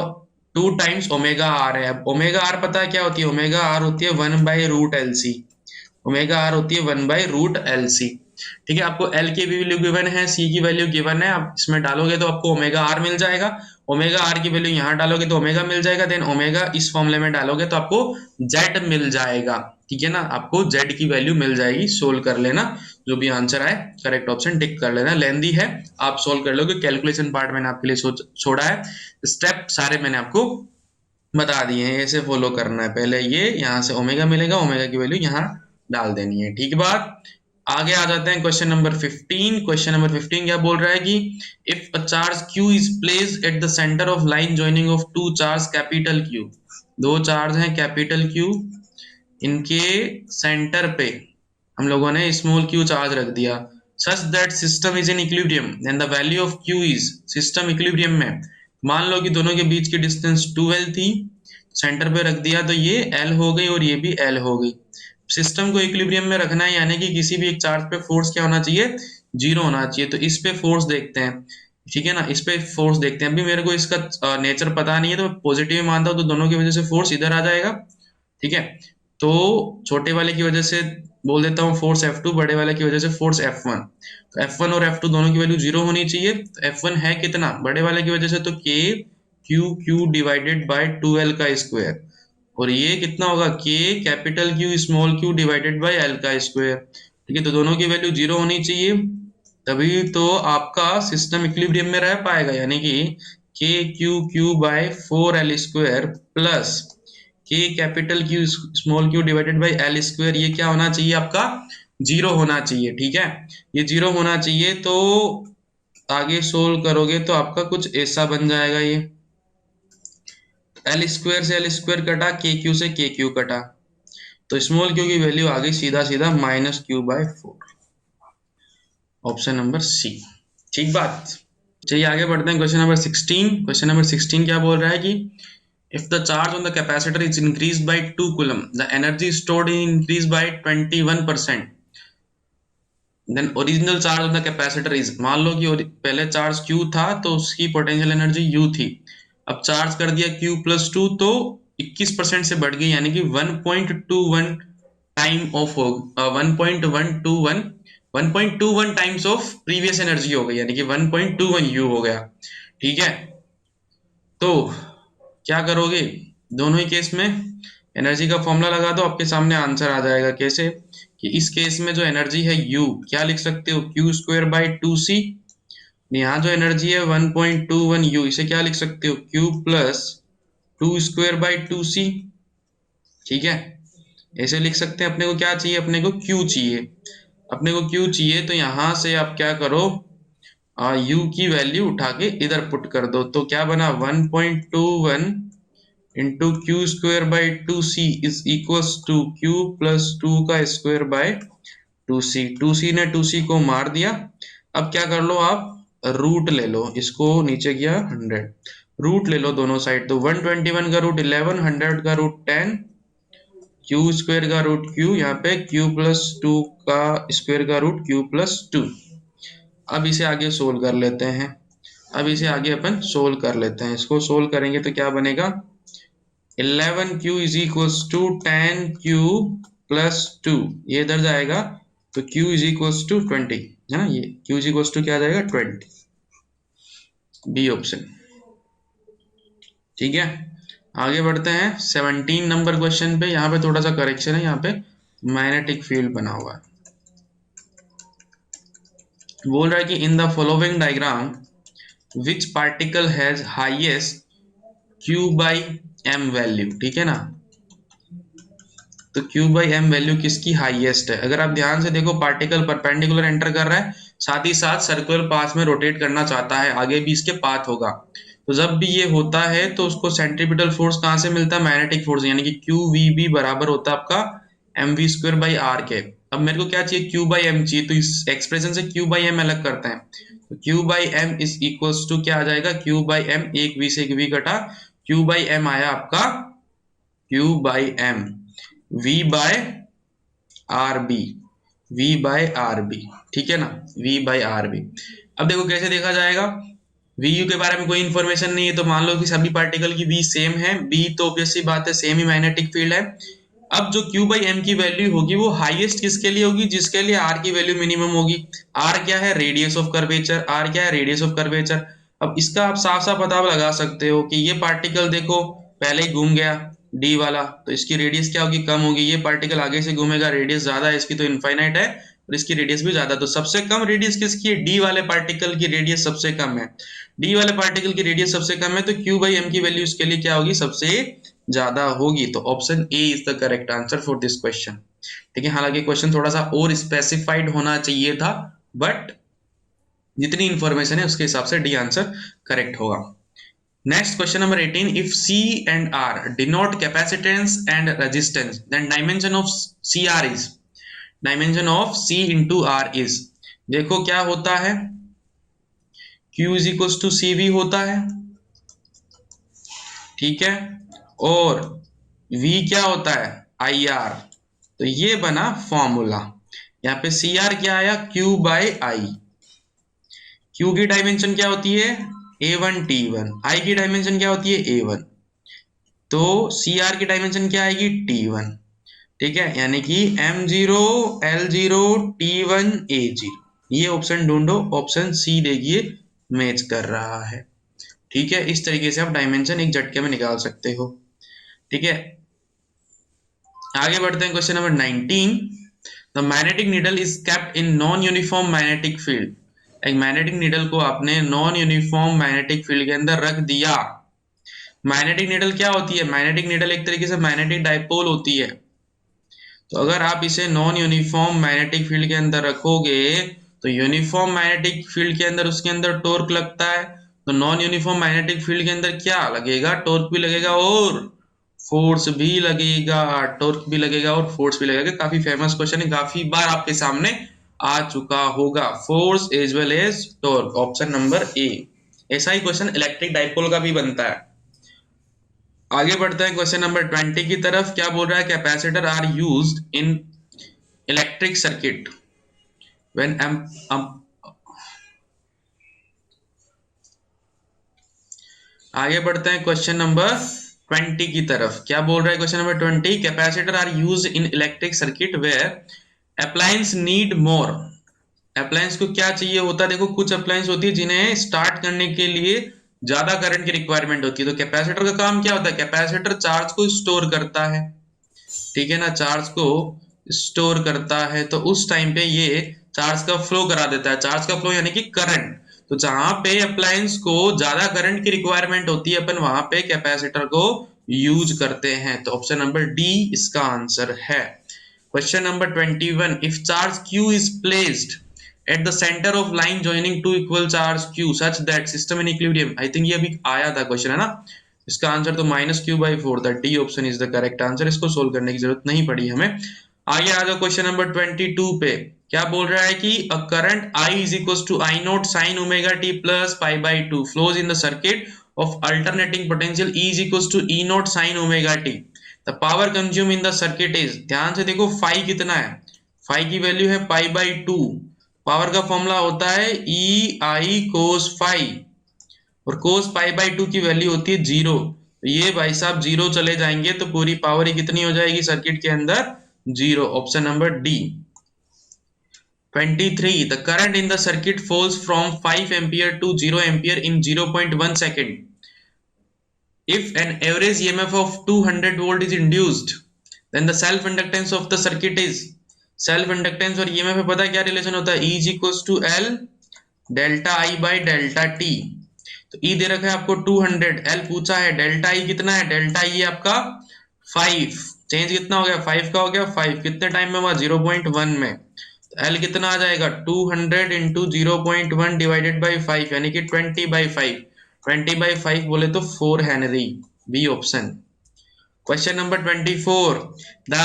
2 टाइम्स ओमेगा आर है। अब ओमेगा आर पता है क्या होती है, ओमेगा आर होती है 1/√LC, ओमेगा आर होती है 1/√LC, ठीक है। आपको एल की भी वैल्यू गिवन है, सी की वैल्यू गिवन है, आप इसमें डालोगे तो आपको ओमेगा आर मिल जाएगा। ओमेगा आर की वैल्यू यहाँ डालोगे तो ओमेगा मिल जाएगा, देन ओमेगा इस फॉर्मूले में डालोगे तो आपको जेड मिल जाएगा, ठीक है ना। आपको जेड की वैल्यू मिल जाएगी, सोल्व कर लेना, जो भी आंसर आए करेक्ट ऑप्शन टिक कर लेना। लेंदी है, आप सोल्व कर लोगे, कैलकुलेशन पार्ट मैंने आपके लिए छोड़ा है, स्टेप सारे मैंने आपको बता दिए हैं, ऐसे फॉलो करना है। पहले ये यहाँ से ओमेगा मिलेगा, ओमेगा की वैल्यू यहाँ डाल देनी है, ठीक बात। आगे आ जाते हैं क्वेश्चन नंबर 15। क्वेश्चन नंबर 15 क्या बोल रहा है कि if a charge Q is placed at the centre of line joining of two charge capital Q, दो चार्ज हैं कैपिटल Q, इनके सेंटर पे हम लोगों ने स्मॉल q चार्ज रख दिया, such that system is in equilibrium and the value of q is, system equilibrium में, मान लो कि दोनों के बीच की डिस्टेंस 2l थी, सेंटर पे रख दिया तो ये l हो गई और ये भी l हो गई। सिस्टम को इक्विलिब्रियम में रखना है, यानी कि किसी भी एक चार्ज पे फोर्स क्या होना चाहिए, 0 होना चाहिए। तो इस पे फोर्स देखते हैं, ठीक है ना, इस पे फोर्स देखते हैं। अभी मेरे को इसका नेचर पता नहीं है, तो मैं पॉजिटिव मानता हूँ, तो दोनों की वजह से फोर्स इधर आ जाएगा, ठीक है। तो छोटे वाले की वजह से बोल देता हूँ फोर्स F2, बड़े वाले की वजह से फोर्स F1। तो F1 और F2 दोनों की वैल्यू 0 होनी चाहिए। तो F1 है कितना, बड़े वाले की वजह से तो K Q divided bye 2L का स्क्वायर, और ये कितना होगा K capital Q small q divided by L का स्क्वायर, ठीक है। तो दोनों की वैल्यू 0 होनी चाहिए, तभी तो आपका सिस्टम इक्विलिब्रियम में रह पाएगा, यानी कि K Q by 4L square plus K capital Q small q divided by L square, ये क्या होना चाहिए आपका 0 होना चाहिए, ठीक है। ये 0 होना चाहिए, तो आगे सोल्व करोगे तो आपका कुछ ऐसा बन जाएगा, ये L स्क्वायर से L स्क्वायर कटा, KQ से KQ कटा, तो स्मॉल क्यू की वैल्यू आ गई सीधा सीधा -q/4, ऑप्शन नंबर सी। ठीक बात। चलिए आगे बढ़ते हैं क्वेश्चन नंबर 16। क्वेश्चन नंबर 16 क्या बोल रहा है कि if the charge on the capacitor is increase by 2 coulomb, the energy stored in increase by 21%, then original charge on the capacitor is, मान लो कि पहले चार्ज Q था तो उसकी पोटेंशियल एनर्जी U थी, अब चार्ज कर दिया Q+2 तो 21% से बढ़ गई, यानी कि 1.21 टाइम ऑफ हो 1.21 टाइम्स ऑफ प्रीवियस एनर्जी हो गई, यानी कि 1.21 U हो गया। ठीक है, तो क्या करोगे दोनों ही केस में, एनर्जी का फॉर्मूला लगा दो, आपके सामने आंसर आ जाएगा। कैसे कि इस केस में जो एनर्जी है U, क्या लिख सकते हो, Q²/2C, यहाँ जो एनर्जी है 1.21 U, इसे क्या लिख सकते हो, Q+2²/2C। ठीक है, ऐसे लिख सकते हैं। अपने को क्या चाहिए, अपने को Q चाहिए, अपने को Q चाहिए, तो यहां से आप क्या करो, U की वैल्यू उठा के इधर पुट कर दो, तो क्या बना 1.21 into Q²/2C is equals to Q+2 का² 2C ने 2C को मार दिया। अब क्या कर लो आप, रूट ले लो, इसको नीचे किया 100, रूट ले लो दोनों साइड, तो 121 का रूट 11, 100 का रूट 10, Q² का रूट Q, यहाँ पे Q+2 का स्क्वायर का रूट Q+2। अब इसे आगे सोल्व कर लेते हैं, अब इसे आगे अपन सोल्व कर लेते हैं। इसको सोल्व करेंगे तो क्या बनेगा, 11Q is equals to 10Q+2, ये इधर जाएगा तो Q इज इक्वल्स टू 20 है ना, ये Q इज इक्वल्स टू क्या आ जाएगा 20, बी ऑप्शन। ठीक है, आगे बढ़ते हैं 17 नंबर क्वेश्चन पे। यहाँ पे थोड़ा सा करेक्शन है, यहाँ पे मैग्नेटिक फील्ड बना हुआ है। बोल रहा है कि in the following diagram which particle has highest Q/m value. ठीक है ना, तो Q/m वैल्यू किसकी हाईएस्ट है। अगर आप ध्यान से देखो, पार्टिकल परपेंडिकुलर एंटर कर रहा है, साथ ही साथ सर्कुलर पाथ में रोटेट करना चाहता है, आगे भी इसके पाथ होगा। तो जब भी ये होता है तो उसको सेंट्रीपिटल फोर्स कहाँ से मिलता है, मैग्नेटिक फोर्स, यानी कि QVB बराबर होता है आपका mv²/r के। अब मेरे को क्या चाहिए, Q/m चाहिए, तो इस एक्सप्रेशन से Q/m अलग करते हैं, तो Q/m इज इक्वल्स टू क्या आ जाएगा, Q/m, एक v से एक v कटा, Q/m आया आपका Q/m V/RB, V/RB। ठीक है ना, V/RB। अब देखो कैसे देखा जाएगा, VU के बारे में कोई इंफॉर्मेशन नहीं है, तो मान लो कि सभी पार्टिकल की V सेम है, B तो ऑब्वियस सी बात है सेम ही मैग्नेटिक फील्ड है। अब जो Q/m की वैल्यू होगी वो हाईएस्ट किसके लिए होगी, जिसके लिए R की वैल्यू मिनिमम होगी। R क्या है, रेडियस ऑफ कर्वेचर, R क्या है, रेडियस ऑफ कर्वेचर। अब इसका आप साफ साफ पता लगा सकते हो कि ये पार्टिकल देखो पहले ही घूम गया D वाला, तो इसकी रेडियस क्या होगी, कम होगी। ये पार्टिकल आगे से घूमेगा, रेडियस ज्यादा है इसकी, तो इनफाइनाइट है, और इसकी रेडियस भी ज्यादा, तो सबसे कम रेडियस किसकी है, D वाले पार्टिकल की रेडियस सबसे कम है। D वाले पार्टिकल की रेडियस सबसे कम है, तो Q/m की वैल्यू इसके लिए क्या होगी, सबसे ज्यादा होगी। तो option A is the correct answer for this question. ठीक है, हालांकि क्वेश्चन थोड़ा सा और स्पेसिफाइड होना चाहिए था, बट जितनी इंफॉर्मेशन है उसके हिसाब से डी आंसर करेक्ट होगा। Next question number 18, if C and R denote capacitance and resistance, then dimension of CR is, dimension of C into R is, देखो क्या होता है, Q is equal to CV होता है, ठीक है, और V क्या होता है, IR। तो ये बना फॉर्मूला, यहाँ पे CR क्या आया, Q/I। Q की डायमेंशन क्या होती है, A1 T1, I की डायमेंशन क्या होती है, A1, तो CR की डायमेंशन क्या आएगी, T1। ठीक है, यानी कि M0 L0 T1 A0, ये ऑप्शन ढूंढो, ऑप्शन सी देखिए मैच कर रहा है। ठीक है, इस तरीके से आप डायमेंशन एक झटके में निकाल सकते हो। ठीक है, आगे बढ़ते हैं question number 19, the magnetic needle is kept in non uniform magnetic field. एक मैग्नेटिक नीडल को आपने नॉन यूनिफॉर्म मैग्नेटिक फील्ड के अंदर रख दिया। मैग्नेटिक नीडल क्या होती है, मैग्नेटिक नीडल एक तरीके से मैग्नेटिक डायपोल होती है। तो अगर आप इसे नॉन यूनिफॉर्म मैग्नेटिक फील्ड के अंदर रखोगे तो यूनिफॉर्म मैग्नेटिक फील्ड के अंदर उसके अंदर टॉर्क लगता है, तो नॉन यूनिफॉर्म मैग्नेटिक फील्ड के अंदर क्या लगेगा, टॉर्क भी लगेगा और फोर्स भी लगेगा, टॉर्क भी लगेगा और फोर्स भी लगेगा। काफी फेमस क्वेश्चन है, काफी बार आपके सामने आ चुका होगा। Force as well as torque, option number A. ऐसा ही क्वेश्चन इलेक्ट्रिक डाइपोल का भी बनता है। आगे बढ़ते हैं क्वेश्चन नंबर 20 की तरफ। क्या बोल रहा है? Capacitor are used in electric circuit when आगे बढ़ते हैं क्वेश्चन नंबर 20 की तरफ। क्या बोल रहा है question number 20? Capacitor are use in electric circuit where appliance need more. Appliance को क्या चाहिए होता है? देखो, कुछ अप्लायंस होती है जिन्हें स्टार्ट करने के लिए ज्यादा करंट की रिक्वायरमेंट होती है। तो कैपेसिटर का काम क्या होता है? कैपेसिटर चार्ज को स्टोर करता है, ठीक है ना, चार्ज को स्टोर करता है। तो उस टाइम पे ये चार्ज का फ्लो करा देता है। चार्ज का फ्लो यानी कि करंट। तो जहां पे अप्लायंस को ज्यादा करंट की रिक्वायरमेंट होती है, अपन वहां पे कैपेसिटर को यूज करते हैं। तो ऑप्शन नंबर डी इसका आंसर है। Question number 21, if charge q is placed at the center of line joining two equal charge q such that system in equilibrium, I think ये अभी आया था क्वेश्चन, है ना। इसका आंसर तो -q/4 था। D option is the correct answer. इसको सोल्व करने की जरूरत नहीं पड़ी हमें। आगे आ जाओ क्वेश्चन नंबर 22 पे। क्या बोल रहा है कि a current I is equals to I naught sin omega t plus pi/2 flows in the circuit of alternating potential E is equals to E naught sin omega t. The power consumed in the circuit is, ध्यान से देखो phi कितना है, phi की value है pi/2। Power का formula होता है E I cos फाई, और cos pi/2 की वैल्यू होती है 0। तो ये भाई साहब 0 चले जाएंगे तो पूरी पावर ही कितनी हो जाएगी सर्किट के अंदर? 0। Option number D. 23, the current in the circuit falls from 5 ampere to 0 ampere in 0.1 second. If an average EMF of 200 volt is induced, then the self inductance of the circuit is, self inductance और EMF में पता है क्या relation होता है? E is equals to L delta I by delta T। तो E दे रखा है आपको 200, L पूछा है, डेल्टा I कितना है? डेल्टा I आपका 5, चेंज कितना हो गया? 5 का हो गया 5, कितने टाइम में हुआ? 0.1 में। L कितना आ जाएगा? 200 इंटू 0.1 डिवाइडेड बाई 5 यानी कि 20/5। 20/5 बोले तो 4 henry, B option. Question number 24, the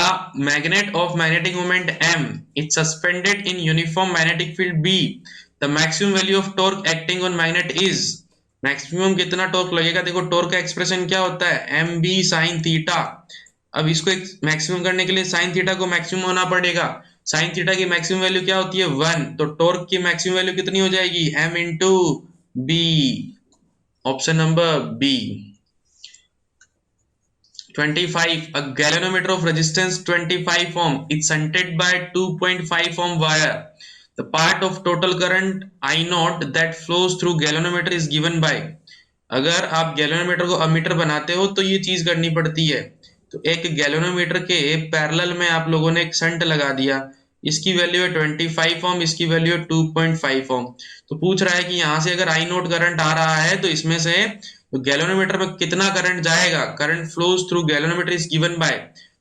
magnet of magnetic moment M is suspended in uniform magnetic field B। The maximum value of torque acting on magnet is, maximum कितना torque लगेगा? देखो torque का expression क्या होता है? mb sin theta. अब इसको maximum करने के लिए साइन थीटा को मैक्सिमम होना पड़ेगा। साइन थीटा की मैक्सिमम वैल्यू क्या होती है? 1। तो टॉर्क की मैक्सिमम वैल्यू कितनी हो जाएगी? m into B, option number B. 25, a galvanometer of resistance 25 ohm is shunted by 2.5 ohm wire. The part of total current I naught that flows through galvanometer is given by। अगर आप galvanometer को ammeter बनाते हो तो ये चीज करनी पड़ती है। तो एक गैल्वेनोमीटर के पैरेलल में आप लोगों ने एक शंट लगा दिया, इसकी वैल्यू है 25 ओम, इसकी वैल्यू है 2.5 ओम। तो पूछ रहा है कि यहाँ से अगर आई नोट करंट आ रहा है तो इसमें से तो गैल्वेनोमीटर में कितना करंट जाएगा? Current flows through galvanometer is given bye.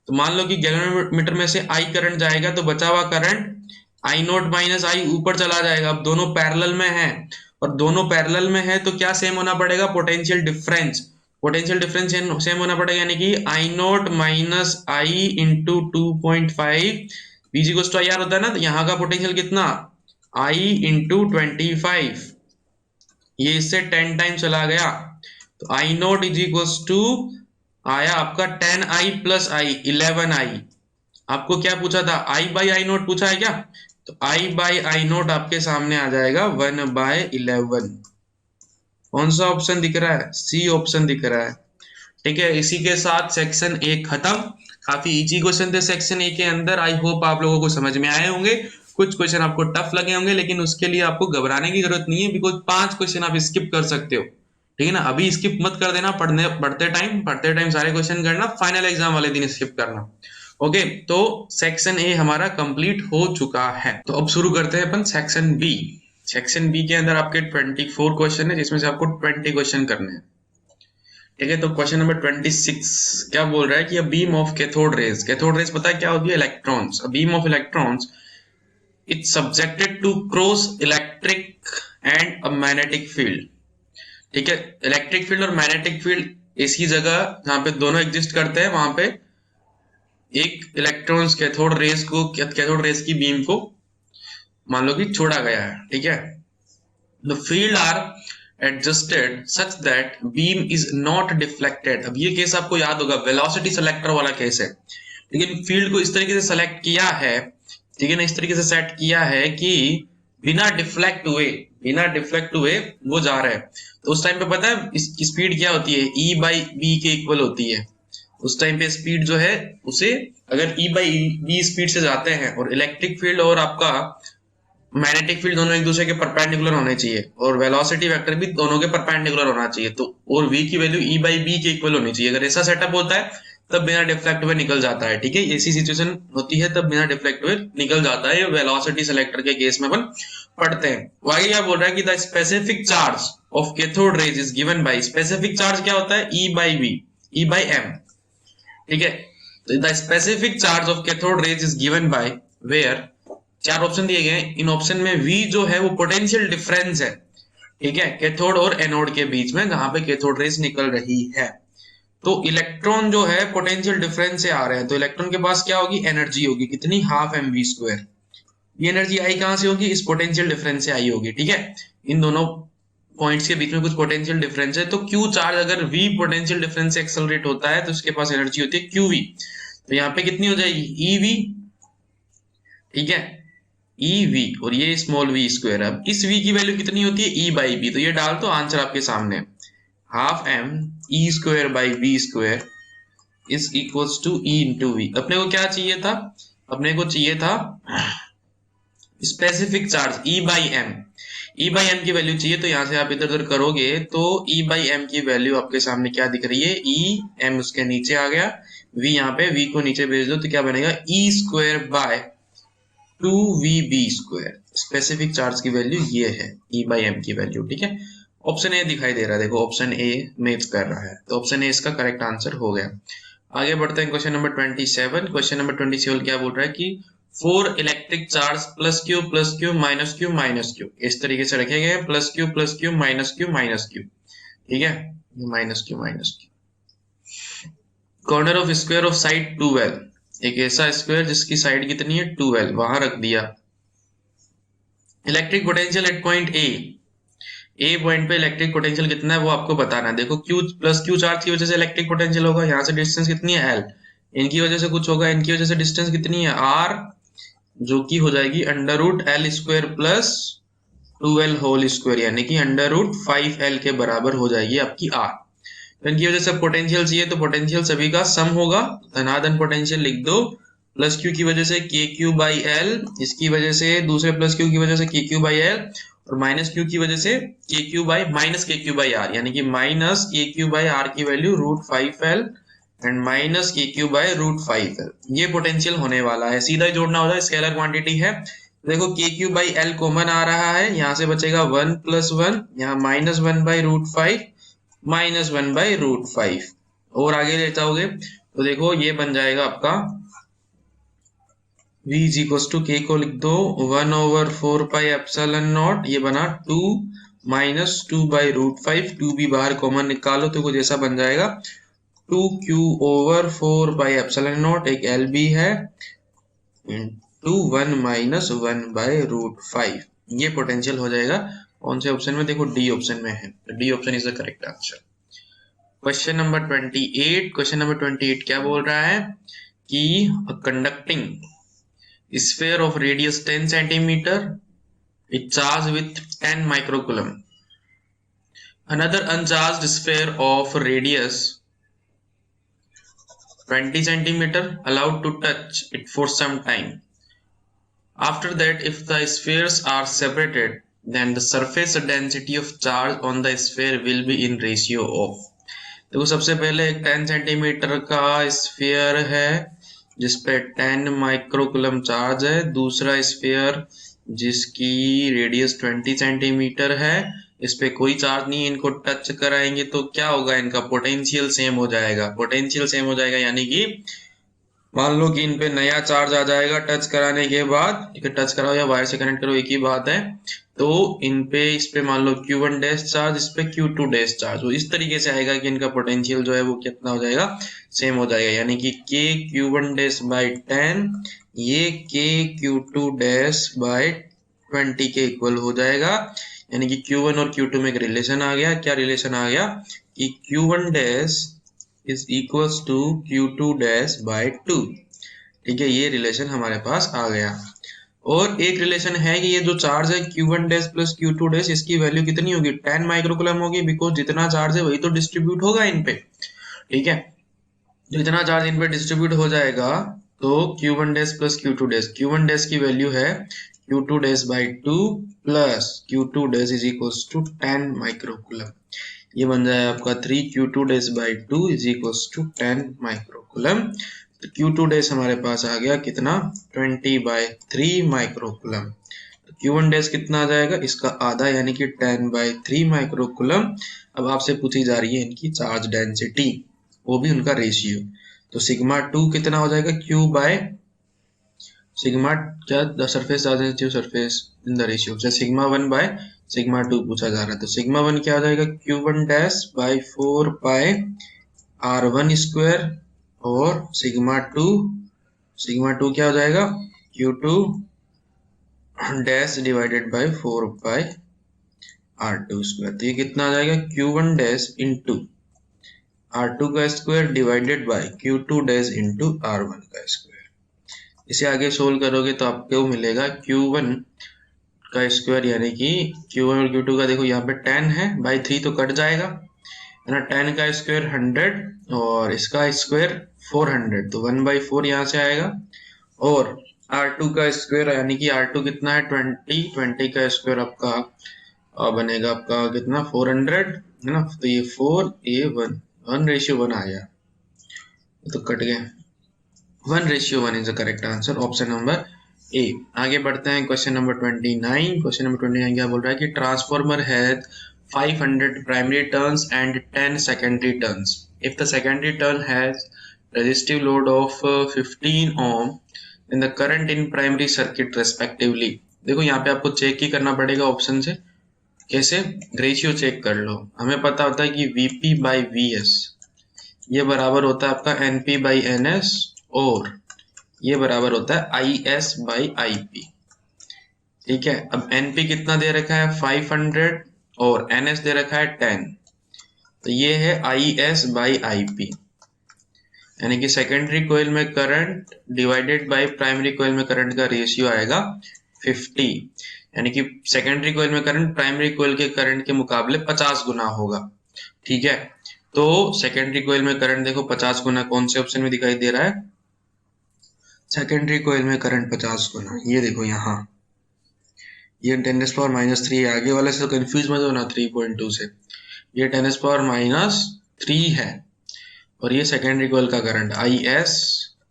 तो मान लो कि गैल्वेनोमीटर में से आई करंट जाएगा तो बचा हुआ करंट आई नोट माइनस आई ऊपर चला जाएगा। अब दोनों पैरेलल में है, और दोनों पैरेलल में है तो क्या सेम होना पड़ेगा? Potential difference. Potential difference same होना पड़ेगा, यानी कि आई नोट माइनस आई इंटू 2.5 बीजी को तो यार होता है ना। तो यहाँ का पोटेंशियल कितना? आई इंटू 25, ये इससे 10 टाइम चला गया। तो आई नोट इज इक्वल टू आया आपका 10i प्लस आई 11i। आपको क्या पूछा था? आई बाई आई नोट पूछा है क्या? तो आई बाई आई नोट आपके सामने आ जाएगा 1/11। कौन सा ऑप्शन दिख रहा है? सी ऑप्शन दिख रहा है। ठीक है, इसी के साथ सेक्शन ए खत्म। काफी इजी क्वेश्चन थे सेक्शन ए के अंदर। आई होप आप लोगों को समझ में आए होंगे। कुछ क्वेश्चन आपको टफ लगे होंगे, लेकिन उसके लिए आपको घबराने की जरूरत नहीं है, बिकॉज 5 क्वेश्चन आप स्किप कर सकते हो। ठीक है ना, अभी स्किप मत कर देना, पढ़ते टाइम सारे क्वेश्चन करना, फाइनल एग्जाम वाले दिन स्किप करना। ओके, तो सेक्शन ए हमारा कंप्लीट हो चुका है। तो अब शुरू करते हैं अपन सेक्शन बी। सेक्शन बी के अंदर आपके 24 क्वेश्चन है, जिसमें से आपको 20 क्वेश्चन करने हैं। ठीक है, तो क्वेश्चन नंबर 26 क्या बोल रहा है कि a beam of cathode rays, cathode rays पता है क्या होती है? Electrons. A beam of electrons it's subjected to cross electric and a magnetic field. ठीक है, इलेक्ट्रिक फील्ड और मैग्नेटिक फील्ड इसी जगह जहां पे दोनों एग्जिस्ट करते हैं वहां पे एक इलेक्ट्रॉन्स कैथोड रेस की बीम को मान लो कि छोड़ा गया है, ठीक है। The field are adjusted such that beam is not deflected. अब ये केस आपको याद होगा, वेलोसिटी सेलेक्टर वाला केस है, लेकिन फील्ड को इस तरीके से सेलेक्ट किया है, ठीक है ना, इस तरीके से सेट किया है कि बिना डिफ्लेक्ट हुए वो जा रहा है। तो उस टाइम पे पता है इसकी स्पीड क्या होती है, ई बाई बी के इक्वल होती है। उस टाइम पे स्पीड जो है उसे, अगर ई बाई बी स्पीड से जाते हैं और इलेक्ट्रिक फील्ड और आपका मैग्नेटिक फील्ड दोनों एक दूसरे के परपेंडिकुलर होने चाहिए और वेलोसिटी वेक्टर भी दोनों के परपेंडिकुलर होना चाहिए, तो और v की वैल्यू e बाई बी के इक्वल होनी चाहिए। अगर ऐसा सेटअप होता है तब बिना डिफ्लेक्ट हुए निकल जाता है, ठीक है। ऐसी सिचुएशन होती है तब बिना डिफ्लेक्ट हुए निकल जाता है, वेलोसिटी सेलेक्टर के केस में अपन पढ़ते हैं। वो आगे क्या बोल रहा है कि the specific charge of cathode rays is given by, specific charge क्या होता है, e by B, e by M, ठीक है। तो the specific charge of cathode rays is given by where, चार ऑप्शन दिए गए हैं, इन ऑप्शन में V जो है वो पोटेंशियल डिफरेंस है, ठीक है, कैथोड और एनोड के बीच में जहां पे कैथोड रेस निकल रही है। तो इलेक्ट्रॉन जो है पोटेंशियल डिफरेंस से आ रहे हैं, तो इलेक्ट्रॉन के पास क्या होगी, एनर्जी होगी कितनी, हाफ mv²। ये एनर्जी आई कहां से होगी, इस पोटेंशियल डिफरेंस से आई होगी, ठीक है। इन दोनों पॉइंट्स के बीच में कुछ पोटेंशियल डिफरेंस है, तो Q चार्ज अगर V पोटेंशियल डिफरेंस से एक्सेलरेट होता है तो उसके पास एनर्जी होती है QV। तो यहाँ पे कितनी हो जाएगी, EV, ठीक है, EV, और ये स्मॉल v²। अब इस V की वैल्यू कितनी होती है, E बाई बी, तो ये डाल तो आंसर आपके सामने, half m E² by b² is equals to E into V. अपने को क्या चाहिए था, अपने को चाहिए था specific charge E by M, E by M की वैल्यू चाहिए। तो यहां से आप इधर उधर करोगे तो E बाई एम की वैल्यू आपके सामने क्या दिख रही है, E m उसके नीचे आ गया, V यहाँ पे, V को नीचे भेज दो तो क्या बनेगा, E² by 2VB²। Specific charge की वैल्यू ये है, E बाई एम की वैल्यू, ठीक है। ऑप्शन ए दिखाई दे रहा है, देखो ऑप्शन ए मैच कर रहा है, तो ऑप्शन ए इसका करेक्ट आंसर हो गया। आगे बढ़ते हैं क्वेश्चन नंबर 27। क्वेश्चन नंबर 27 क्या बोल रहा है कि 4 electric charge plus Q minus Q, इस तरीके से रखे गए, प्लस क्यू माइनस क्यू, ठीक है, minus Q. Corner of square of side 12, एक ऐसा स्क्वायर जिसकी साइड कितनी है 12, वहां रख दिया। Electric potential at point A point पे इलेक्ट्रिक पोटेंशियल कितना है वो आपको बताना है। देखो Q प्लस क्यू चार्ज की वजह से इलेक्ट्रिक पोटेंशियल होगा, यहाँ से डिस्टेंस कितनी है L, इनकी वजह से कुछ होगा, इनकी वजह से डिस्टेंस कितनी है R, जो कि हो जाएगी √L² plus 2L whole square, यानी कि √5L के बराबर हो जाएगी आपकी R। तो इनकी वजह से पोटेंशियल चाहिए, तो पोटेंशियल सभी का सम होगा, धनाधन पोटेंशियल लिख दो, प्लस क्यू की वजह से KQ बाई एल, इसकी वजह से दूसरे प्लस क्यू की वजह से KQ बाई एल, और माइनस क्यू की वजह से KQ by minus KQ by R, यानी कि माइनस KQ बाई आर की value √5L and minus KQ by √5L। ये पोटेंशियल होने वाला है, सीधा ही जोड़ना होता है, स्केलर क्वांटिटी है। देखो KQ बाई एल कॉमन आ रहा है, यहाँ से बचेगा 1 + 1, यहाँ -1 बाई √5 -1/√5, और आगे ले जाओगे तो देखो ये बन जाएगा आपका V = K को लिख दो 1/4πε0, ये बना 2 - 2/√5, 2 भी बाहर कॉमन निकालो तो कुछ ऐसा बन जाएगा 2Q/4πε0, एक L भी है, इंटू 1 - 1/√5। ये पोटेंशियल हो जाएगा कौन से ऑप्शन में, देखो डी ऑप्शन में है, D option is the correct answer. Question number 28। Question number 28 क्या बोल रहा है कि conducting sphere of radius 10 centimetre is charged with 10 microcoulomb, another uncharged sphere of radius 20 centimeter allowed to touch it for some time. After that, if the spheres are separated, then the surface density of charge on the sphere will be in ratio of। देखो सबसे पहले एक 10 centimetre का sphere है जिसपे 10 microcoulomb charge है, दूसरा sphere जिसकी रेडियस 20 सेंटीमीटर है, इस पे कोई चार्ज नहीं है, इनको टच कराएंगे तो क्या होगा, इनका पोटेंशियल सेम हो जाएगा, पोटेंशियल सेम हो जाएगा, यानी कि मान लो कि इन पे नया चार्ज आ जाएगा टच कराने के बाद, ठीक है, टच कराओ या वायर से कनेक्ट करो एक ही बात है। तो इन पे, इस पे मान लो Q1 डैश चार्ज, इस पे Q2 डैश चार्ज, वो इस तरीके से आएगा कि इनका पोटेंशियल जो है वो कितना हो जाएगा, सेम हो जाएगा। यानी कि K Q1 डैश बाई 10 ये K Q2 डैश बाई 20 के इक्वल हो जाएगा। यानी कि Q1 और Q2 में एक रिलेशन आ गया। क्या रिलेशन आ गया कि Q1 dash is equals to Q2 dash by 2। ठीक है, ये रिलेशन हमारे पास आ गया। और एक रिलेशन है कि ये जो चार्ज है Q1 dash plus Q2 dash, इसकी वैल्यू कितनी होगी, 10 माइक्रोकुलम होगी, बिकॉज जितना चार्ज है वही तो डिस्ट्रीब्यूट होगा इन पे। ठीक है, जितना चार्ज इन पे डिस्ट्रीब्यूट हो जाएगा तो Q1 dash plus Q2 dash, Q1 dash की वैल्यू है Q2 dash by 2 plus Q2 dash is equals to 10 microcoulomb. ये बन जाए आपका 3Q2 dash by 2 is equals to 10 microcoulomb. तो Q2 डैश हमारे पास आ गया कितना, 20/3 माइक्रोकुलम। तो Q1 डैश कितना आ जाएगा, इसका आधा यानी कि 10/3 माइक्रोकुलम। अब आपसे पूछी जा रही है इनकी चार्ज डेंसिटी, वो भी उनका रेशियो। तो सिग्मा 2 कितना हो जाएगा, Q बाय सिग्मा, क्या the surface charge density surface in the ratio से सिग्मा 1 बाय सिग्मा 2 पूछा जा रहा है। तो सिग्मा 1 क्या हो जाएगा, Q1 dash by 4 pi R1 square, और सिग्मा 2 क्या हो जाएगा, Q2 dash divided by 4 pi R2 square. तो ये कितना आ जाएगा, Q1 डैश इंटू R2 का square divided by Q2 dash into R1 का स्क्वायर। इसे आगे सोल्व करोगे तो आपको मिलेगा Q1 का स्क्वायर, यानी कि Q1 और Q2 का देखो यहाँ पे 10 है, बाई 3 तो कट जाएगा, है ना। 10 का स्क्वायर 100 और इसका स्क्वायर 400, तो 1/4 यहाँ से आएगा। और R2 का स्क्वायर यानी कि R2 कितना है 20 का स्क्वायर आपका बनेगा आपका कितना 400, है ना। तो ये 4 ये 1:1 आ गया, तो कट गया। 1:1 is the correct answer, option number ए। आगे बढ़ते हैं क्वेश्चन नंबर 29। क्वेश्चन नंबर 29 क्या बोल रहा है कि transformer has 500 primary turns and 10 secondary turns. If the secondary turn has resistive load of 15 ohm in the current in primary circuit respectively। देखो यहाँ पे आपको चेक ही करना पड़ेगा ऑप्शन से। कैसे, रेशियो चेक कर लो। हमें पता होता है कि Vp बाई Vs ये बराबर होता है आपका Np बाई Ns, और ये बराबर होता है Is बाई Ip। ठीक है, अब Np कितना दे रखा है 500 और Ns दे रखा है 10, तो ये है Is बाई Ip। यानी कि सेकेंडरी कोयल में current divided by primary coil में करंट का रेशियो आएगा 50। यानी कि सेकेंडरी कोयल में करंट प्राइमरी कोयल के करंट के मुकाबले 50 गुना होगा। ठीक है, तो सेकेंडरी कोयल में करंट देखो 50 गुना कौन से ऑप्शन में दिखाई दे रहा है, सेकेंडरी कोयल में करंट 50 गुना, ये देखो यहाँ, ये 10⁻³ आगे वाले से तो कंफ्यूज मत होना 3.2 से, ये 10⁻³ है, और ये सेकेंडरी कोयल का करंट Is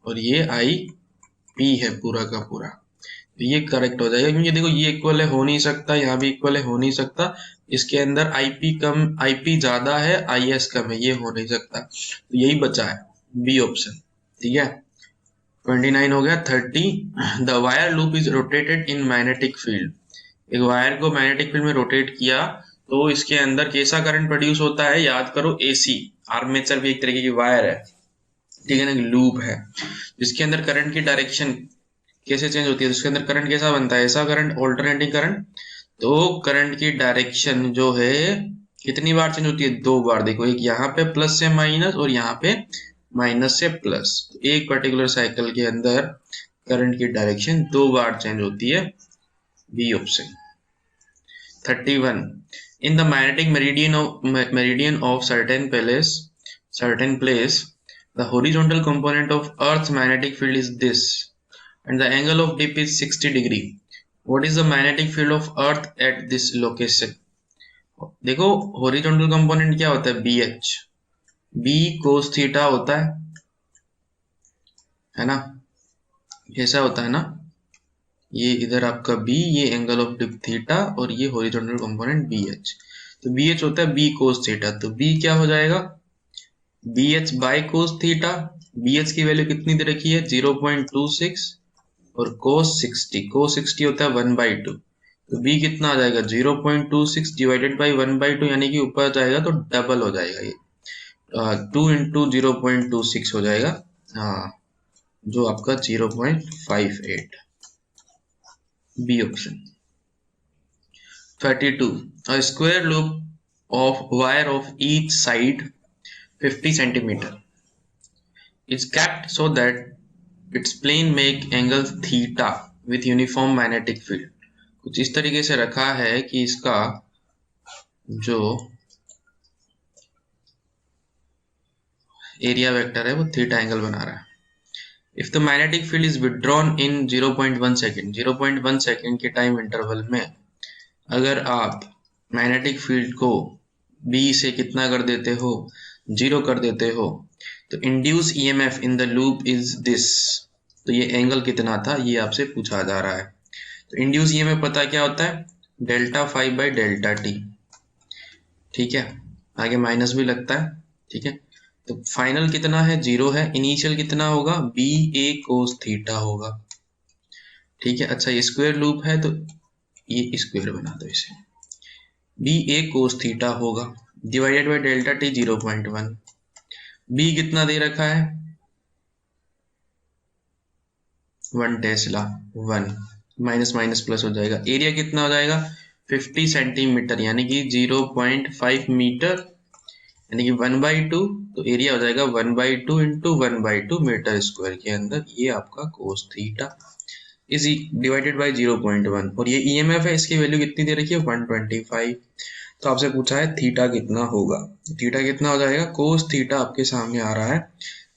और ये Ip है पूरा का पूरा। तो ये करेक्ट हो जाएगा, क्योंकि देखो ये इक्वल है हो नहीं सकता, यहाँ भी इक्वल है हो नहीं सकता, इसके अंदर Ip ज्यादा है Is कम है, ये हो नहीं सकता। तो यही बचा है बी ऑप्शन। ठीक है, 29 हो गया। 30 the wire loop is rotated in magnetic field. एक वायर को मैग्नेटिक फील्ड में रोटेट किया तो इसके अंदर कैसा करंट प्रोड्यूस होता है, याद करो AC। आर्मेचर भी एक तरीके की वायर है, ठीक है ना, लूप है जिसके अंदर करंट की डायरेक्शन कैसे चेंज होती है, उसके अंदर करंट कैसा बनता है, ऐसा करंट, ऑल्टरनेटिंग करंट। तो करंट की डायरेक्शन जो है कितनी बार चेंज होती है, 2 बार। देखो एक यहाँ पे प्लस से माइनस और यहाँ पे माइनस से प्लस, तो एक पर्टिकुलर साइकिल के अंदर करंट की डायरेक्शन 2 बार चेंज होती है, B option. 31 in the magnetic meridian of certain place the horizontal component of earth's magnetic field is this and the angle of dip is 60 degree. What is the magnetic field of earth at this location? देखो horizontal component क्या होता है, BH, B cos theta होता है ना, ऐसा होता है ना, ये इधर आपका B, ये एंगल ऑफ डिप थीटा, और ये हॉरिजॉन्टल कंपोनेंट BH। तो BH होता है B cos थीटा, तो B क्या हो जाएगा, BH by cos theta BH की वैल्यू कितनी दे रखी है 0.26 और cos 60 होता है 1/2, तो B कितना आ जाएगा 0.26 डिवाइडेड बाई 1/2, यानी कि ऊपर जाएगा तो डबल हो जाएगा, ये 2 इंटू 0.26 हो जाएगा, हाँ, जो आपका 0.58, B option. 32, a square loop of wire of each side 50 centimeter is kept so that its plane make angle theta with uniform magnetic field। कुछ इस तरीके से रखा है कि इसका जो एरिया वेक्टर है वो थीटा एंगल बना रहा है। If the magnetic field is withdrawn in 0.1 second, 0.1 second के टाइम इंटरवल में अगर आप मैग्नेटिक फील्ड को B से कितना कर देते हो, 0 कर देते हो, तो induce EMF in the loop is this, तो ये एंगल कितना था ये आपसे पूछा जा रहा है। तो इंड्यूस EMF पता क्या होता है, delta five by delta T, ठीक है, आगे माइनस भी लगता है, ठीक है। तो फाइनल कितना है 0 है, इनिशियल कितना होगा BA cos थीटा होगा, ठीक है। अच्छा ये स्क्वायर लूप है तो ये स्क्वायर बना दो इसे, BA cos थीटा होगा divided by delta T 0.1, B कितना दे रखा है 1 टेस्ला, 1 माइनस माइनस प्लस हो जाएगा, एरिया कितना हो जाएगा 50 सेंटीमीटर यानी कि 0.5 मीटर यानी कि 1/2, तो एरिया हो जाएगा 1/2 इंटू 1/2 मीटर स्क्वायर के अंदर, ये आपका cos theta is divided by 0.1, और ये EMF है, इसकी वैल्यू कितनी दे रखी है 125। तो आपसे पूछा है थीटा कितना होगा, थीटा कितना हो जाएगा, कोस थीटा आपके सामने आ रहा है,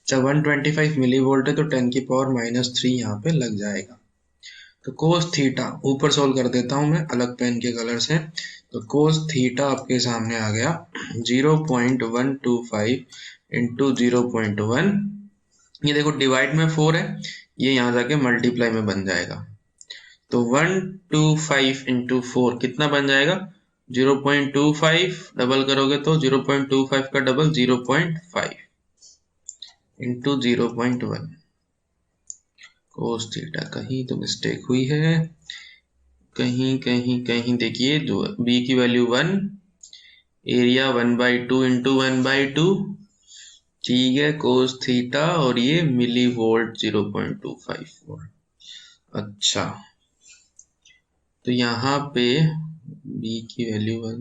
जब 125 मिली वोल्ट है तो 10 की पावर -3 यहाँ पे लग जाएगा। तो कोस थीटा ऊपर सोल्व कर देता हूं मैं अलग पेन के कलर से, तो कोस थीटा आपके सामने आ गया 0.125 इंटू 0.1, ये देखो डिवाइड में 4 है, ये यहाँ जाके मल्टीप्लाई में बन जाएगा, तो 125 इंटू 4 कितना बन जाएगा 0.25, डबल करोगे तो 0.25 का डबल 0.5 इंटू 0.1 कोस थीटा। कहीं तो मिस्टेक हुई है, कहीं कहीं कहीं देखिए, जो B की वैल्यू 1, एरिया 1/2 इंटू 1/2, ठीक है, कोस थीटा, और ये मिली वोल्ट 0.25 वोल्ट। अच्छा तो यहाँ पे B की वैल्यू 1,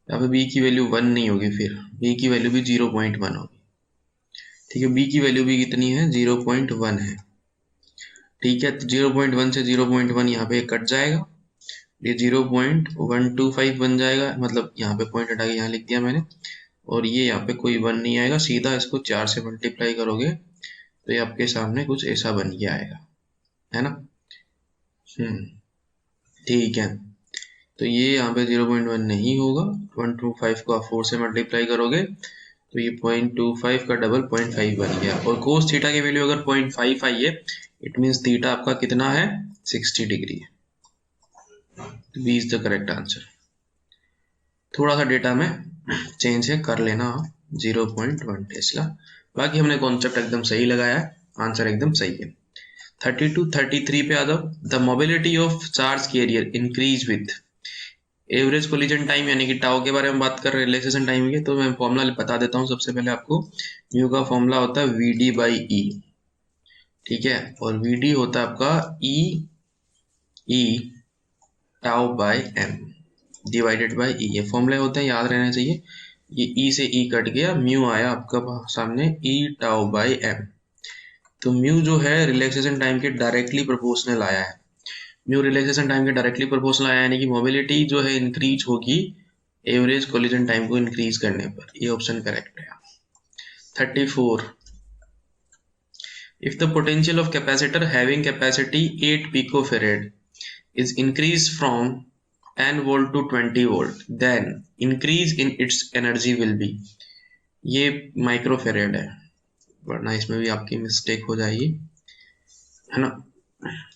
यहाँ पे B की वैल्यू 1 नहीं होगी, फिर B की वैल्यू भी 0.1 होगी, ठीक है। B की वैल्यू भी कितनी है 0.1 है, ठीक है। तो 0.1 से 0.1 यहाँ पे कट जाएगा, ये 0.125 बन जाएगा, मतलब यहाँ पे पॉइंट हटा के यहाँ लिख दिया मैंने, और ये यहाँ पे कोई 1 नहीं आएगा, सीधा इसको 4 से मल्टीप्लाई करोगे तो ये आपके सामने कुछ ऐसा बन के आएगा, है ना। ठीक है, तो ये यहाँ पे 0.1 नहीं होगा, 125 को आप 4 से मल्टीप्लाई करोगे तो ये 0.25 का डबल 0.5 बन गया, और कोस थीटा की वैल्यू अगर 0.5 आई है, इट मीन्स थीटा आपका कितना है 60 डिग्री है, B is the correct answer. थोड़ा सा डेटा में चेंज है, कर लेना 0.1 टेस्ला, बाकी हमने कॉन्सेप्ट एकदम सही लगाया है, आंसर एकदम सही है। 32 33 पे आ जाओ, the mobility of charge carrier increase with average collision time, यानी कि टाउ के बारे में बात कर रहे हैं, रिलैक्सेशन टाइम के, तो मैं फॉर्मूला बता देता हूँ सबसे पहले आपको। म्यू का फॉर्मूला होता है VD/E, ठीक है, और VD होता है आपका E tau by M divided by E, ये फॉर्मूले होते हैं, याद रहना चाहिए। ये E से E कट गया, म्यू आया आपका सामने E टाउ बाय M, तो म्यू जो है रिलैक्सेशन टाइम के डायरेक्टली प्रोपोर्शनल आया है, म्यू रिलैक्सेशन टाइम के डायरेक्टली प्रोपोर्शनल आया, यानी कि मोबिलिटी जो है इंक्रीज होगी एवरेज कोलिजन टाइम को इंक्रीज करने पर, ये ऑप्शन करेक्ट है। 34, if the potential of capacitor having capacity 8 picofarad is increased from 10 volt to 20 volt, then increase in its energy will be, ये माइक्रोफेरेड है, वरना इसमें भी आपकी मिस्टेक हो जाएगी, है ना।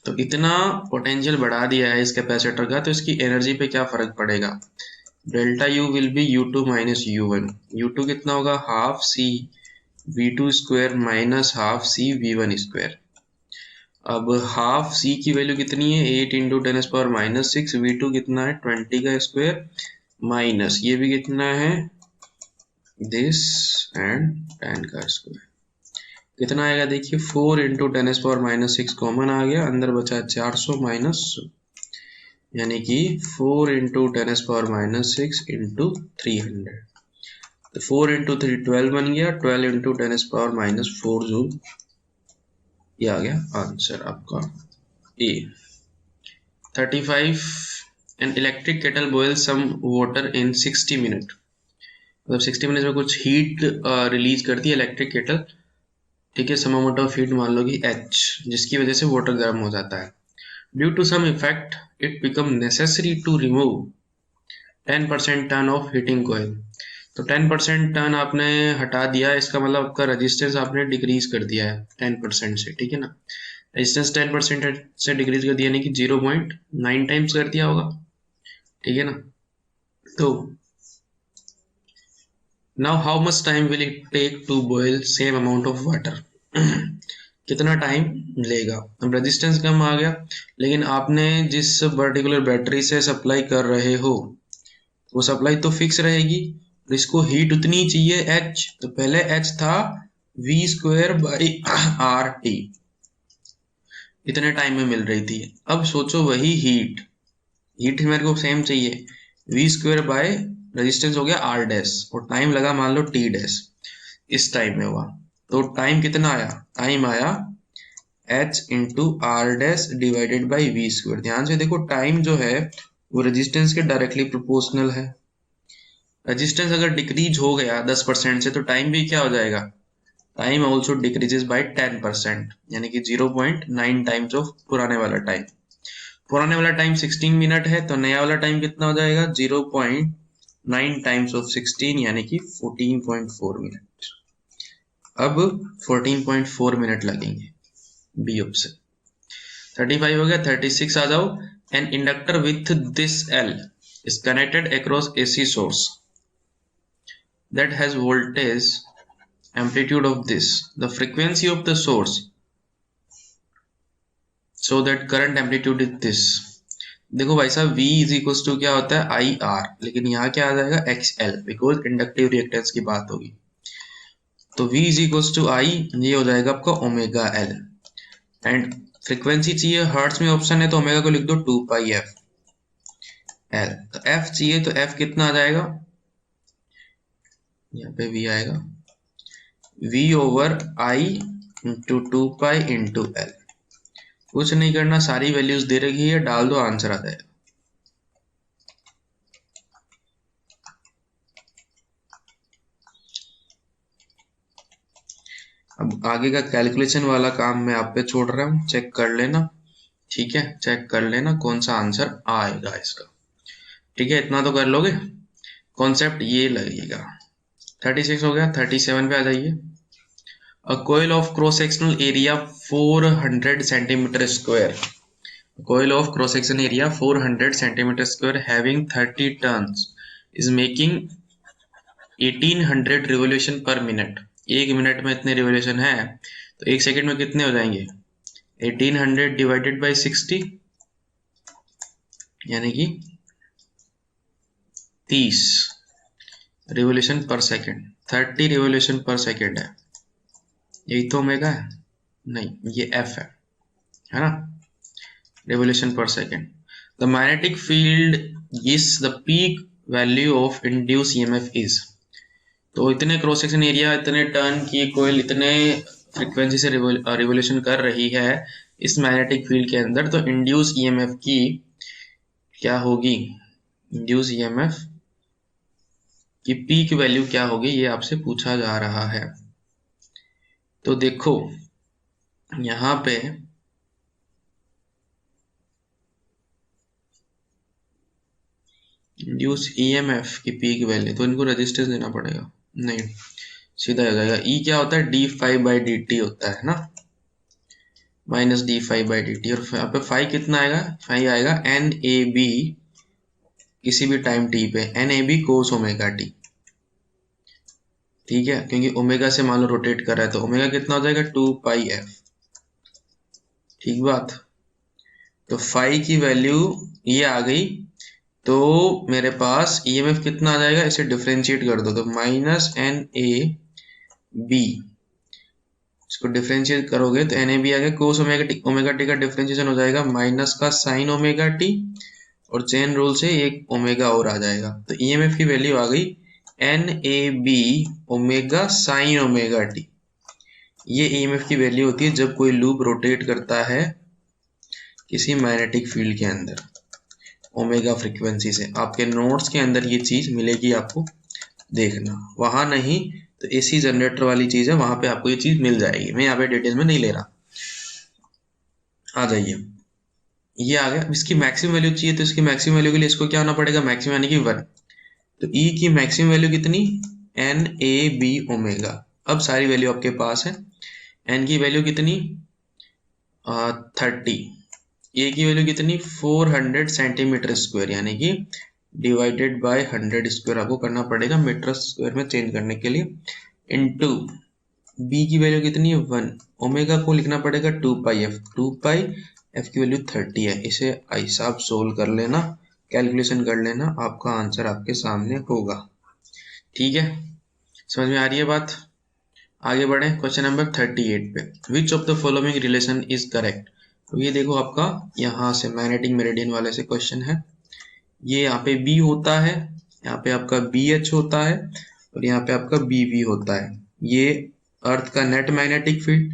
तो इतना पोटेंशियल बढ़ा दिया है इस कैपेसिटर का, तो इसकी एनर्जी पे क्या फर्क पड़ेगा, delta U will be u2 minus u1। u2 कितना होगा, half C v2 square minus half C v1 square. अब हाफ सी की वैल्यू कितनी है, 8 into ten power minus 6, v2 कितना है 20 का स्क्वायर माइनस ये भी कितना है दिस एंड 10 का स्क्वायर। कितना आएगा देखिए, 4 into ten power minus 6 common आ गया, अंदर बचा 400 माइनस, यानी कि 4 into ten power minus 6 into 300। तो 4 इंटू 3 12 बन गया, 12 into ten power minus 4 joule. ये आ गया आंसर आपका A. 35 an electric kettle boil some water in 60 minute. मतलब 60 मिनट में कुछ हीट रिलीज करती है इलेक्ट्रिक केटल, ठीक है। सम अमाउंट ऑफ हीट मान लो कि H, जिसकी वजह से वाटर गर्म हो जाता है। Due to some effect it become necessary to remove 10% turn off heating coil. तो 10% टर्न आपने हटा दिया, इसका मतलब आपका रेजिस्टेंस आपने डिक्रीज कर दिया है 10% से, ठीक है ना। रेजिस्टेंस 10% से डिक्रीज कर दिया, यानी कि 0.9 टाइम्स कर दिया होगा, ठीक है ना। तो now how much time will it take to boil same amount of water. कितना टाइम लेगा। अब रेजिस्टेंस कम आ गया, लेकिन आपने जिस पर्टिकुलर बैटरी से सप्लाई कर रहे हो वो सप्लाई तो फिक्स रहेगी, और इसको हीट उतनी चाहिए H। तो पहले H था v square by R T, इतने टाइम में मिल रही थी। अब सोचो वही हीट, हीट मेरे को सेम चाहिए, v स्क्वायर बाय रेजिस्टेंस हो गया आर डैश, और टाइम लगा मान लो टी डैश, इस टाइम में हुआ। तो टाइम कितना आया, टाइम आया h into R dash divided by V square. ध्यान से देखो, टाइम जो है वो रेजिस्टेंस के डायरेक्टली प्रोपोर्शनल है। रेजिस्टेंस अगर डिक्रीज हो गया 10% से, तो टाइम भी क्या हो जाएगा, टाइम ऑल्सो डिक्रीजेस बाय 10%, यानी कि 0.9 टाइम्स ऑफ पुराने वाला टाइम। पुराने वाला टाइम 16 मिनट है, तो नया वाला टाइम कितना हो जाएगा, 0.9 टाइम्स ऑफ 16, यानी कि 14.4 मिनट। अब 14.4 मिनट लगेंगे बी ऑप्शन। 35 हो गया। 36 आ जाओ। An inductor with this L is connected across AC source that has voltage amplitude of this, the frequency of the source so that current amplitude is this। देखो भाई साहब, V is equal to क्या होता है IR, लेकिन यहाँ क्या आ जाएगा XL, बिकॉज इंडक्टिव रिएक्टेंस की बात होगी। तो V is equal to I, ये हो जाएगा आपका ओमेगा L। एंड फ्रीक्वेंसी चाहिए हर्ट्ज में, ऑप्शन है तो ओमेगा को लिख दो 2 पाई एफ एल। तो F चाहिए, तो F कितना आ जाएगा, यहाँ पे V आएगा V over I into 2 pi into L. कुछ नहीं करना, सारी वैल्यूज दे रखी है, डाल दो, आंसर आ जाएगा। अब आगे का कैलकुलेशन वाला काम मैं आप पे छोड़ रहा हूँ, चेक कर लेना, ठीक है। चेक कर लेना कौन सा आंसर आएगा इसका, ठीक है। इतना तो कर लोगे, कॉन्सेप्ट ये लगेगा। 36 हो गया। 37 पे आ जाइए। A coil of cross-sectional area 400 centimeter square. A coil of cross-section area 400 centimeter square having 30 turns is making 1800 revolution per minute। एक मिनट में इतने रिवोल्यूशन है, तो एक सेकंड में कितने हो जाएंगे, 1800 डिवाइडेड बाई 60, यानी कि 30 revolution per second. 30 revolution per second है, यही तो ओमेगा है, नहीं ये एफ है ना, revolution per second। The magnetic field is the peak value of induced EMF is। तो इतने क्रॉस सेक्शन एरिया, इतने टर्न की कोयल इतने फ्रीक्वेंसी से रिवोल्यूशन कर रही है इस मैग्नेटिक फील्ड के अंदर, तो इंड्यूस ईएमएफ की क्या होगी, इंड्यूस ईएमएफ की पीक वैल्यू क्या होगी, ये आपसे पूछा जा रहा है। तो देखो यहाँ पे इंड्यूस ईएमएफ की पीक वैल्यू, तो इनको रेजिस्टेंस देना पड़ेगा, नहीं सीधा आ जाएगा। ई क्या होता है, D five by D T होता है ना, minus D five by D T. और यहाँ पे फाइव कितना आएगा, फाइव आएगा एन ए बी किसी भी टाइम टी पे, N A B cos omega T, ठीक है, क्योंकि ओमेगा से मान लो रोटेट कर रहा है तो ओमेगा कितना हो जाएगा 2 पाई एफ, ठीक बात। तो फाई की वैल्यू ये आ गई, तो मेरे पास ईएमएफ कितना आ जाएगा, इसे डिफरेंशिएट कर दो तो माइनस एन ए बी, इसको डिफरेंशिएट करोगे तो एन ए बी आ गया, कोस ओमेगा टी का डिफरेंशिएशन हो जाएगा माइनस का साइन ओमेगा टी, और चेन रूल से एक ओमेगा और आ जाएगा, तो ईएमएफ की वैल्यू आ गई N A B omega sine omega T. ये ईएमएफ की वैल्यू होती है जब कोई लूप रोटेट करता है किसी मैग्नेटिक फील्ड के अंदर ओमेगा फ्रीक्वेंसी से। आपके नोट्स के अंदर ये चीज मिलेगी आपको, देखना, वहां नहीं तो एसी जनरेटर वाली चीज है, वहां पे आपको ये चीज मिल जाएगी, मैं यहाँ पे डिटेल में नहीं ले रहा। आ जाइए, ये आ गया। इसकी मैक्सिमम वैल्यू चाहिए तो इसकी मैक्सिमम वैल्यू के लिए इसको क्या होना पड़ेगा, मैक्सिमम यानी कि 1, तो ई की मैक्सिमम वैल्यू कितनी, एन ए बी ओमेगा। अब सारी वैल्यू आपके पास है, एन की वैल्यू कितनी 30, ए की वैल्यू कितनी 400 सेंटीमीटर स्क्वायर, यानी कि डिवाइडेड बाय 100 स्क्वायर आपको करना पड़ेगा मीटर स्क्वायर में चेंज करने के लिए, इनटू बी की वैल्यू कितनी है 1, ओमेगा को लिखना पड़ेगा 2 पाई एफ, 2 पाई एफ की वैल्यू 30 है। इसे ऐसा आप सोल्व कर लेना, कैलकुलेशन कर लेना, आपका आंसर आपके सामने होगा, ठीक है। समझ में आ रही है बात। आगे बढ़े क्वेश्चन नंबर 38 पे, which of the following relation is correct. तो ये देखो आपका यहाँ से मैग्नेटिक मेरिडियन वाले से क्वेश्चन है, ये यहाँ पे बी होता है, यहाँ पे आपका बी एच होता है, और यहाँ पे आपका बी वी होता है। ये अर्थ का नेट मैग्नेटिक फील्ड,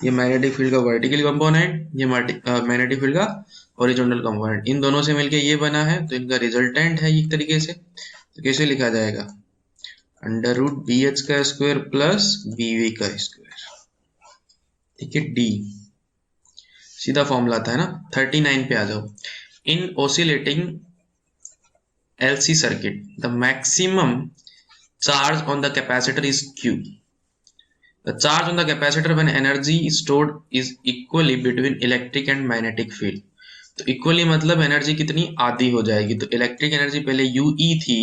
ये मैग्नेटिक फील्ड का वर्टिकल कंपोनेंट, ये मैग्नेटिक फील्ड का हॉरिजॉन्टल कंपोनेंट, इन दोनों से मिलके ये बना है, तो इनका रिजल्टेंट है एक तरीके से। तो कैसे लिखा जाएगा, अंडर रूट बी एच का स्क्वायर प्लस बी वी का स्क्वायर, ठीक है, डी, सीधा फॉर्मूला था, है ना। 39 पे आ जाओ, इन oscillating LC circuit, the maximum charge on the capacitor is Q. The charge on the capacitor when energy is stored is equally between electric and magnetic field. तो इक्वली मतलब एनर्जी कितनी आधी हो जाएगी, तो इलेक्ट्रिक एनर्जी पहले Yui थी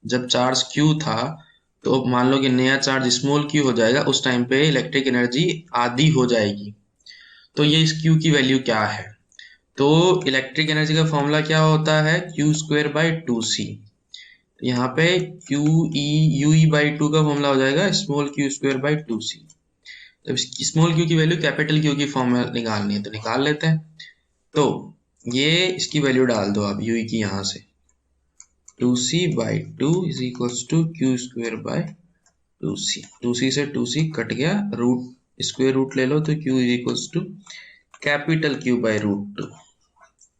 जब चार्ज क्यू था, तो मान लो कि नया चार्ज स्मॉल क्यू हो जाएगा, उस टाइम पे इलेक्ट्रिक एनर्जी आधी हो जाएगी। तो ये इस क्यू की वैल्यू क्या है, तो इलेक्ट्रिक एनर्जी का फॉर्मूला क्या होता है, क्यू स्क्वायर बाई 2c। यहाँ पे Q E U E by 2 का फॉर्मूला हो जाएगा small Q square by 2c। तो स्मॉल क्यू की वैल्यू कैपिटल क्यू की फॉर्म में निकालनी है, तो निकाल लेते हैं। तो ये इसकी वैल्यू डाल दो आप यू की, यहाँ से 2c by 2 is equals to Q square by 2c, 2c से 2c कट गया, रूट स्क्वायर रूट ले लो तो q is equals to capital Q by root 2,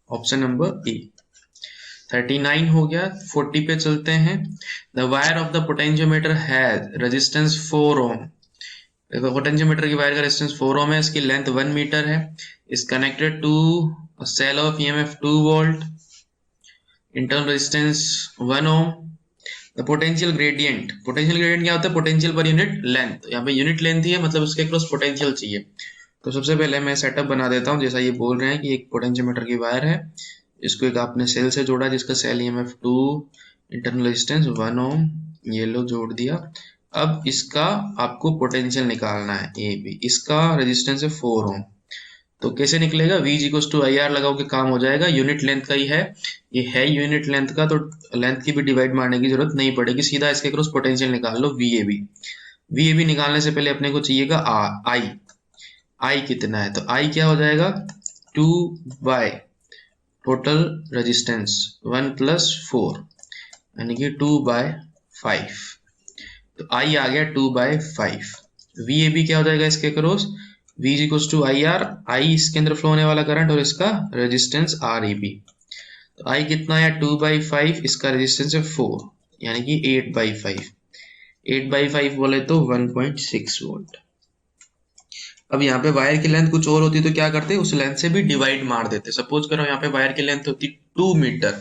option number A. 39 हो गया, 40 पे चलते हैं। The wire of the potentiometer has resistance 4 ohm. देखो पोटेंशियोमीटर की वायर का रेजिस्टेंस 4 ओम है, इसकी लेंथ 1 मीटर है, is connected to cell of EMF 2 volt, internal resistance 1 ohm. The potential gradient क्या होता है, पोटेंशियल पर यूनिट लेंथ, यहाँ पे यूनिट लेंथ ही है, मतलब उसके क्रॉस पोटेंशियल चाहिए। तो सबसे पहले मैं सेटअप बना देता हूँ, जैसा ये बोल रहे हैं कि एक पोटेंशियोमीटर की वायर है, इसको एक आपने सेल से जोड़ा जिसका सेल ईएमएफ 2, इंटरनल रेजिस्टेंस 1 ओम, ये लो जोड़ दिया। अब इसका आपको पोटेंशियल निकालना है ए बी, इसका रेजिस्टेंस है 4 ओम, तो कैसे निकलेगा, V equals to I R लगाओ के काम हो जाएगा, यूनिट लेंथ का ही है, ये है यूनिट लेंथ का, तो लेंथ की भी डिवाइड मारने की जरूरत नहीं पड़ेगी, सीधा इसके क्रॉस पोटेंशियल निकाल लो वी ए बी निकालने से पहले अपने को चाहिएगा आई कितना है, तो आई क्या हो जाएगा 2 बाय टोटल रेजिस्टेंस 1 प्लस 4 यानी कि 2 बाय 5, तो आई आ गया 2 बाय 5। वी ए बी क्या हो जाएगा इसके cross, V equals to I R, I इसके अंदर फ्लो होने वाला करंट और इसका रेजिस्टेंस आर ए बी, तो आई कितना है 2 बाई 5, इसका रेजिस्टेंस है 4 यानी कि 8 बाई 5, 8 बाई 5 बोले तो 1.6 वोल्ट। अब यहाँ पे वायर की लेंथ कुछ और होती तो क्या करते, उस लेंथ से भी डिवाइड मार देते। सपोज करो यहाँ पे वायर की लेंथ होती 2 मीटर,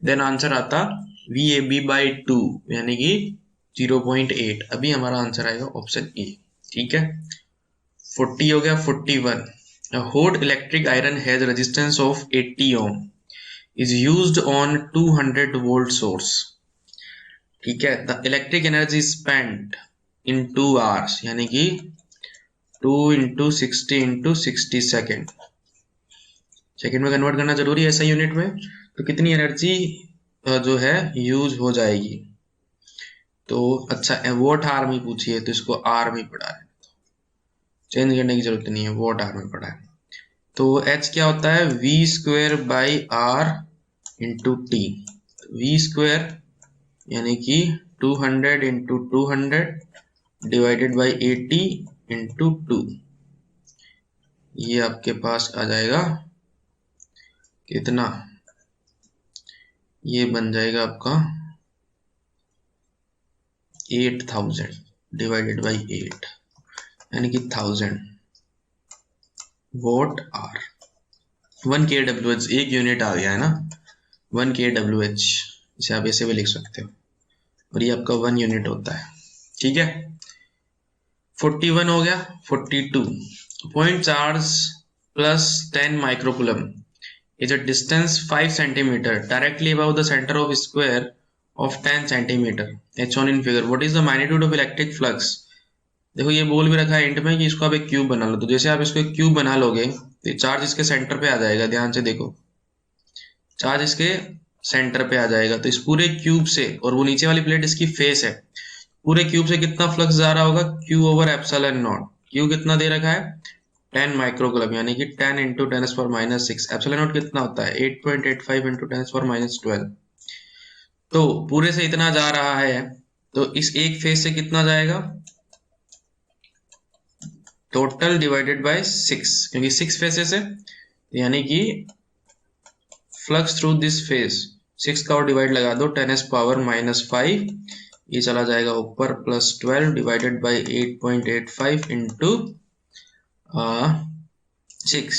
देन आंसर आता वी ए बी बाई 2 यानी कि 0.8। अभी हमारा आंसर आएगा ऑप्शन ए, ठीक है। 40 हो गया। 41, a hot electric iron has resistance of 80 ohm is used on 200 volt source, ठीक है। The electric energy spent in 2 hours, यानी कि 2 इंटू 60 इंटू 60 सेकेंड, सेकेंड में कन्वर्ट करना जरूरी है ऐसा यूनिट में, तो कितनी एनर्जी जो है यूज हो जाएगी। तो अच्छा वोट आर में पूछिए तो इसको आर में पढ़ा है, चेंज करने की जरूरत नहीं है, वोट आर में पढ़ा है। तो एच क्या होता है, V square by R into T, V square यानी कि 200 इंटू 200 डिवाइडेड बाई 80 इंटू 2, ये आपके पास आ जाएगा कितना, ये बन जाएगा आपका 8000 डिवाइडेड बाई 8, यानी कि 1000 वोट आर। 1 kWh एक यूनिट आ गया है ना, 1 kWh, इसे आप ऐसे भी लिख सकते हो, और ये आपका 1 यूनिट होता है, ठीक है। 41 हो गया। 42 point charge plus 10 microcoulomb is a distance 5 centimeter directly above the center of square of 10 centimeter as shown in figure. What is the magnitude of electric flux? देखो ये बोल भी रखा है इंट में कि इसको आप एक क्यूब बना लो, तो जैसे आप इसको एक क्यूब बना लोगे तो चार्ज इसके सेंटर पे आ जाएगा, ध्यान से देखो, चार्ज इसके सेंटर पे आ जाएगा। तो इस पूरे क्यूब से, और वो नीचे वाली प्लेट इसकी फेस है, पूरे क्यूब से कितना फ्लक्स जा रहा होगा, Q over epsilon not. Q कितना दे रखा है, 10 माइक्रोकूलम, यानी कि 10 इंटू 10⁻⁻6। एप्सिलॉन नॉट कितना होता है, 8.85 इंटू 10⁻12। तो पूरे से इतना जा रहा है, तो इस एक फेज से कितना जाएगा, टोटल डिवाइडेड बाय 6, क्योंकि 6 फेसेस है, यानी कि फ्लक्स थ्रू दिस फेज 6 का और डिवाइड लगा दो, 10⁻⁻5, ये चला जाएगा ऊपर, प्लस 12 डिवाइडेड बाय 8.85 इंटू 6,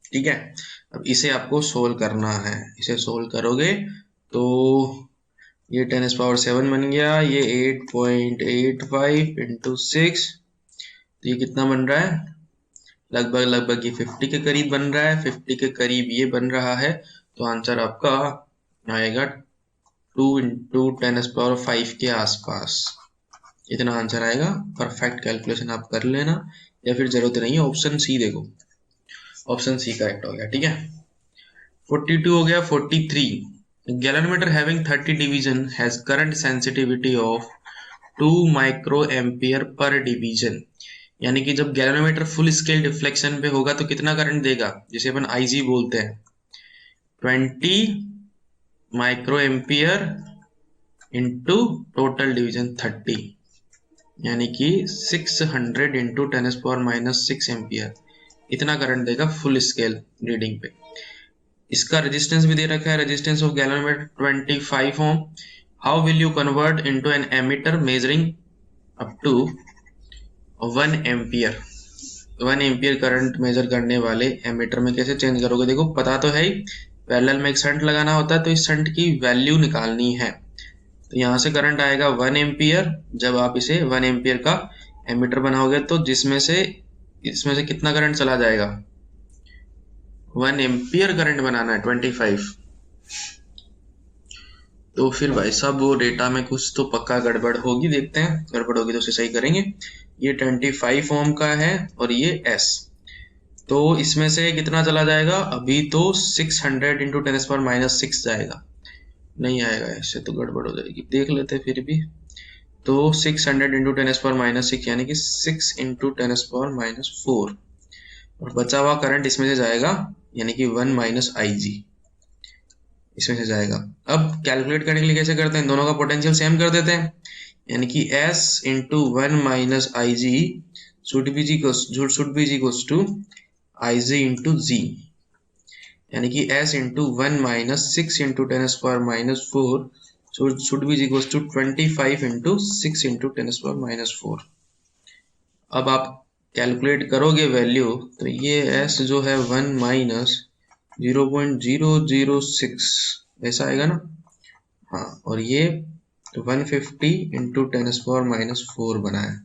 ठीक है। अब इसे आपको सोल्व करना है, इसे सोल्व करोगे तो ये 10⁻7 बन गया, ये 8.85 इंटू 6, तो ये कितना बन रहा है, लगभग ये 50 के करीब बन रहा है, 50 के करीब ये बन रहा है। तो आंसर आपका आएगा 2 इंटू 10⁻5 के आसपास, इतना आंसर आएगा। परफेक्ट कैलकुलेशन आप कर लेना, या फिर जरूरत नहीं है, ऑप्शन सी देखो, ऑप्शन सी करेक्ट हो गया, ठीक है। 42 हो गया। 43 galvanometer having 30 division has current sensitivity of 2 micro ampere per division, यानी कि जब गैलोरीमीटर फुल स्केल डिफ्लेक्शन पे होगा तो कितना करंट देगा, जिसे अपन आईजी बोलते हैं, 20 micro ampere into total division 30, यानी कि 600 इंटू 10⁻⁻6 एम्पियर, इतना करंट देगा फुल स्केल रीडिंग पे। इसका रेजिस्टेंस भी दे रखा है, resistance of galvanometer 25 ohm. How will you convert into an ammeter measuring up to 1 ampere, 1 ampere current measure करने वाले एमीटर में कैसे चेंज करोगे, देखो पता तो है ही, पैरेलल में एक शंट लगाना होता है, तो इस शंट की वैल्यू निकालनी है। तो यहाँ से करंट आएगा 1 एम्पियर, जब आप इसे 1 एम्पियर का एमीटर बनाओगे तो जिसमें से इसमें से कितना करंट चला जाएगा, 1 एम्पियर करंट बनाना है 25, तो फिर भाई साहब वो डेटा में कुछ तो पक्का गड़बड़ होगी, देखते हैं, गड़बड़ होगी तो उसे सही करेंगे। ये 25 ओम का है और ये S, तो इसमें से कितना चला जाएगा, अभी तो 600 इंटू 10⁻⁻6 जाएगा, नहीं आएगा, इससे तो गड़बड़ हो जाएगी, देख लेते फिर भी। तो 600 इंटू 10⁻⁻6 यानी कि 6 इंटू 10⁻⁻4, और बचा हुआ करंट इसमें से जाएगा, यानी कि 1 माइनस IG इसमें से जाएगा। अब कैलकुलेट करने के लिए कैसे करते हैं, दोनों का पोटेंशियल सेम कर देते हैं, यानी कि S into 1 minus IG should be equals to IG into Z, यानी कि S into 1 minus 6 into 10⁻⁻4 should be equals to 25 into 6 into 10⁻⁻4। अब आप कैलकुलेट करोगे वैल्यू, तो ये S जो है 1 माइनस 0.006 ऐसा आएगा ना, हाँ, और ये 150 इंटू 10⁻⁻4 बना है,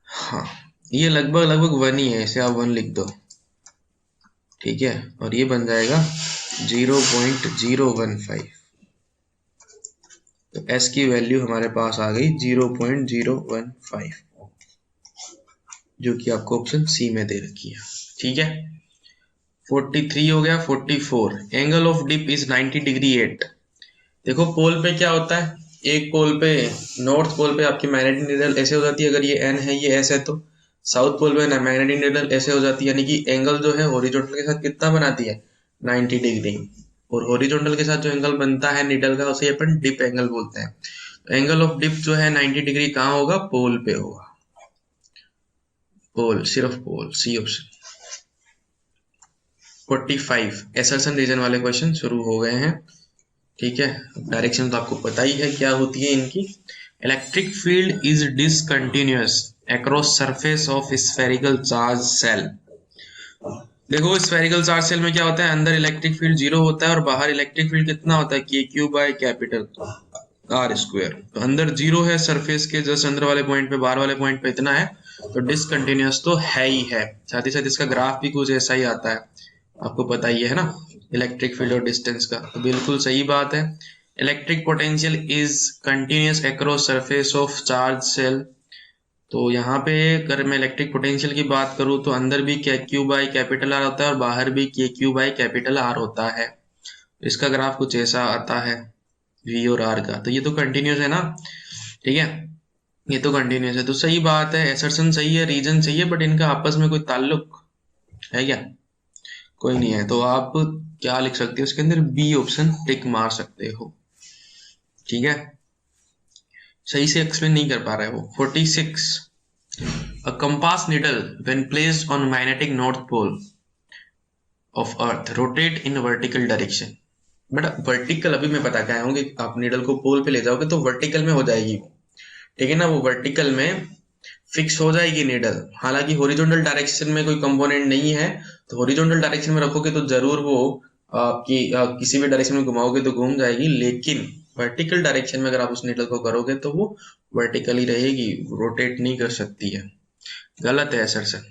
हाँ, ये लगभग 1 ही है, इसे आप 1 लिख दो, ठीक है, और ये बन जाएगा 0.015। तो S की वैल्यू हमारे पास आ गई 0.015, जो कि आपको ऑप्शन सी में दे रखी है। ठीक है, 43 हो गया। 44, angle of dip is 90 degree 8। देखो पोल पे क्या होता है, एक पोल पे, नॉर्थ पोल पे आपकी मैग्नेटिक नीडल ऐसे हो जाती है, अगर ये एन है ये एस है, तो साउथ पोल पे ना मैग्नेटिक नीडल ऐसे हो जाती है, यानी कि एंगल जो है हॉरिजॉन्टल के साथ कितना बनाती है, 90 डिग्री। और हॉरिजॉन्टल के साथ जो एंगल बनता है नीडल का, उसे अपन डिप एंगल बोलते हैं। तो एंगल ऑफ डिप जो है 90 डिग्री कहाँ होगा, पोल पे होगा। पोल, सिर्फ पोल, सी ऑप्शन। 45, एसर्शन रीजन वाले क्वेश्चन शुरू हो गए हैं। ठीक है, डायरेक्शन तो आपको पता ही है क्या होती है इनकी। Electric field is discontinuous across surface of spherical charge shell. देखो स्फेरिकल चार्ज सेल में क्या होता है, अंदर इलेक्ट्रिक फील्ड 0 होता है और बाहर इलेक्ट्रिक फील्ड कितना होता है, K Q by capital R square. तो अंदर 0 है सरफेस के जस्ट अंदर वाले पॉइंट पे, बाहर वाले पॉइंट पे इतना है, तो डिसकंटिन्यूअस तो है ही है। साथ ही साथ इसका ग्राफ भी कुछ ऐसा ही आता है, आपको पता ही है ना, इलेक्ट्रिक फील्ड और डिस्टेंस का। तो बिल्कुल सही बात है। Electric potential is continuous across surface of charge shell. तो यहाँ पे अगर मैं इलेक्ट्रिक पोटेंशियल की बात करूँ तो अंदर भी के क्यू बाई कैपिटल आर होता है और बाहर भी के क्यू बाई कैपिटल आर होता है। इसका ग्राफ कुछ ऐसा आता है वी और आर का। तो ये तो कंटिन्यूस है ना, ठीक है, ये तो कंटिन्यूस है, तो सही बात है, एसर्शन सही है, रीजन सही है, बट इनका आपस में कोई ताल्लुक है क्या, कोई नहीं है। तो आप क्या लिख सकते हो इसके अंदर, बी ऑप्शन टिक मार सकते हो। ठीक है, सही से एक्सप्लेन नहीं कर पा रहे हो। 46, a compass needle when placed on magnetic north pole of earth rotate in vertical direction। But vertical अभी मैं बता के आया हूँ कि आप नीडल को पोल पे ले जाओगे तो वर्टिकल में हो जाएगी वो, ठीक है ना, वो वर्टिकल में फिक्स हो जाएगी नीडल। हालांकि हॉरिजॉन्टल डायरेक्शन में कोई कंपोनेंट नहीं है, तो हॉरिजॉन्टल डायरेक्शन में रखोगे तो जरूर वो आपकी किसी भी डायरेक्शन में घुमाओगे तो घूम जाएगी, लेकिन वर्टिकल डायरेक्शन में अगर आप उस नीडल को करोगे तो वो वर्टिकली रहेगी, रोटेट नहीं कर सकती है। गलत है assertion.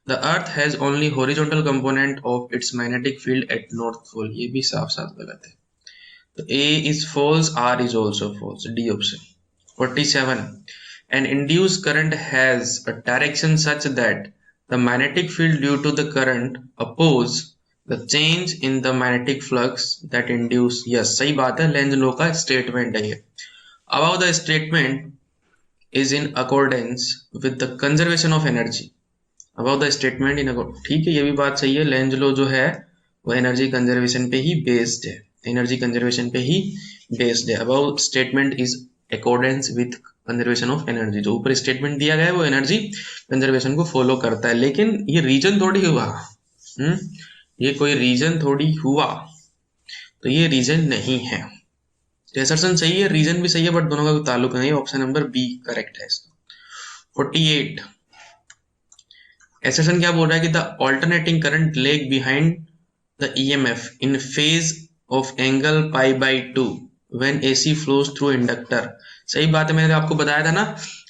The earth has only horizontal component of its magnetic field at north pole. ये भी साफ साफ गलत है। तो A is false, R is also false, D option. 47, an induced current has a direction such that the magnetic field due to the current oppose the change in the magnetic flux that induce। yes, सही बात है, Lenz law का statement है ये। above the statement is in accordance with the conservation of energy। About the statement in, ठीक है, ये भी बात सही है, लेंज लॉ जो है वो एनर्जी कंजर्वेशन पे ही बेस्ड है, एनर्जी कंजर्वेशन पे ही बेस्ड है। About statement is accordance with conservation of energy. जो ऊपर स्टेटमेंट दिया गया है वो एनर्जी कंजर्वेशन को फॉलो करता है, लेकिन ये रीजन थोड़ी हुआ, ये कोई रीजन थोड़ी हुआ, तो ये रीजन नहीं है। असर्शन सही है, रीजन भी सही है, बट दोनों का कोई ताल्लुक नहीं है। ऑप्शन नंबर बी करेक्ट है इसका। 48, एसर्शन क्या बोल रहा है कि the alternating current leg behind the EMF in phase of angle pi by 2 when AC flows through inductor. सही बात है, मैंने आपको बताया था ना,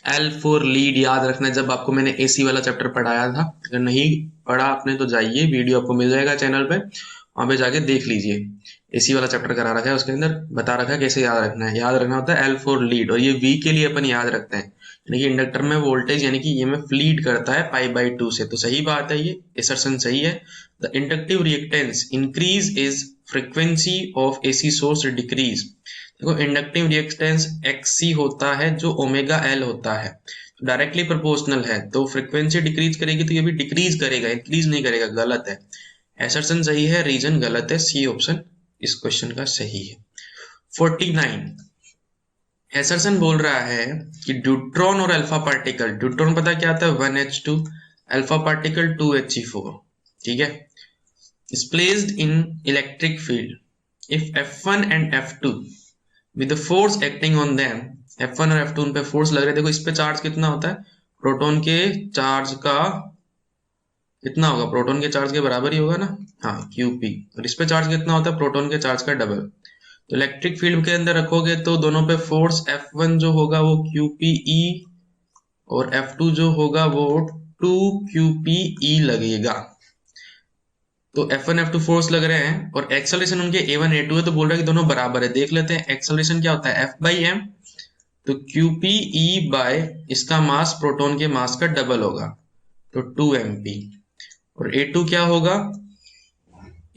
एल फॉर लीड याद रखना, जब आपको मैंने एसी वाला चैप्टर पढ़ाया था। अगर नहीं पढ़ा आपने तो जाइए, वीडियो आपको मिल जाएगा चैनल पे, वहां पे जाके देख लीजिए। एसी वाला चैप्टर करा रखा है, उसके अंदर बता रखा है कैसे याद रखना है। याद रखना होता है एल फॉर लीड, और ये वी के लिए अपन याद रखते हैं, यानी कि इंडक्टर में वोल्टेज यानी कि ईएमएफ लीड करता है पाई बाई 2 से। तो सही बात है, ये असर्शन सही है। The inductive reactance increase is frequency of AC source decrease. देखो इंडक्टिव रिएक्टेंस एक्सी होता है जो ओमेगा एल होता है, डायरेक्टली प्रोपोर्शनल है, तो फ्रीक्वेंसी डिक्रीज करेगी तो ये भी डिक्रीज करेगा, इंक्रीज नहीं करेगा। गलत है, असर्शन सही है, रीजन गलत है, सी ऑप्शन इस क्वेश्चन का सही है। 49, एसर्सन बोल रहा है कि ड्यूट्रॉन और अल्फा पार्टिकल, ड्यूट्रॉन पता क्या आता है 1h2, अल्फा पार्टिकल 2he4, ठीक है, is placed in electric field if F1 and F2 with the force acting on them, F1 और F2 उन पे फोर्स लग रहे हैं। देखो इस पे चार्ज कितना होता है, प्रोटॉन के चार्ज का कितना होगा, प्रोटॉन के चार्ज के बराबर ही होगा ना, हाँ QP, और इस पे चार्ज कितना होता है, प्रोटॉन के चार्ज का डबल। तो इलेक्ट्रिक फील्ड के अंदर रखोगे तो दोनों पे फोर्स F1 जो होगा वो QPE और F2 जो होगा वो 2QPE लगेगा। तो F1 F2 फोर्स लग रहे हैं और एक्सेलरेशन उनके A1 A2 है, तो बोल रहा है कि दोनों बराबर है। देख लेते हैं एक्सेलरेशन क्या होता है, F बाई एम, तो QP E बाय इसका मास प्रोटॉन के मास का डबल होगा, तो 2mp। और A2 क्या होगा,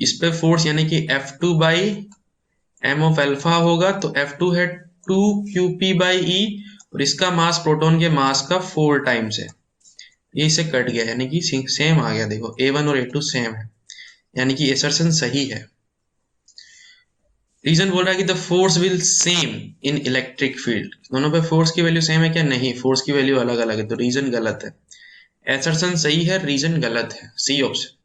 इस पे फोर्स यानी कि F2 by M of alpha होगा, तो F2 है 2QP बाई ई, और इसका मास प्रोटॉन के मास का 4 टाइम्स है। ये इसे कट गया यानी कि सेम आ गया। देखो A1 और A2 सेम है, यानी कि असर्शन सही है। रीजन बोल रहा है कि the force will same in electric field, दोनों पे फोर्स की वैल्यू सेम है क्या, नहीं, फोर्स की वैल्यू अलग अलग है, तो रीजन गलत है। असर्शन सही है, रीजन गलत है, सी ऑप्शन।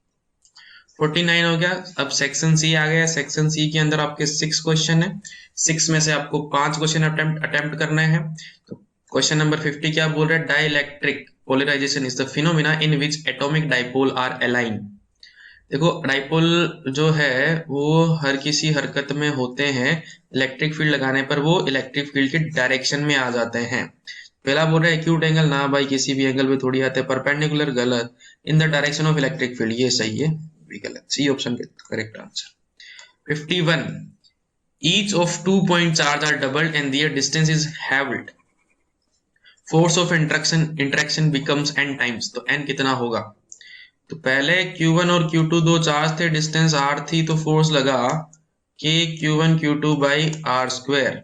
49 हो गया। अब सेक्शन सी आ गया। सेक्शन सी के अंदर आपके 6 क्वेश्चन है, 6 में से आपको 5 क्वेश्चन अटेम्प्ट करने हैं। तो क्वेश्चन नंबर 50 क्या बोल रहा है, dielectric polarization is the phenomena in which atomic dipole are align. देखो डाइपोल जो है वो हर किसी हरकत में होते हैं, इलेक्ट्रिक फील्ड लगाने पर वो इलेक्ट्रिक फील्ड के डायरेक्शन में आ जाते हैं। पहला बोल रहा है एक्यूट एंगल, ना भाई किसी भी एंगल पे थोड़ी आते हैं। परपेंडिकुलर गलत, in the direction of electric field ये सही है, भी गलत, सी ऑप्शन के correct answer. 51 each of 2 point charge are doubled and their distance is halved, force of interaction becomes n times, तो n कितना होगा। तो पहले Q1 और Q2 दो चार्ज थे, डिस्टेंस r थी, तो फोर्स लगा k Q1 Q2 by R square.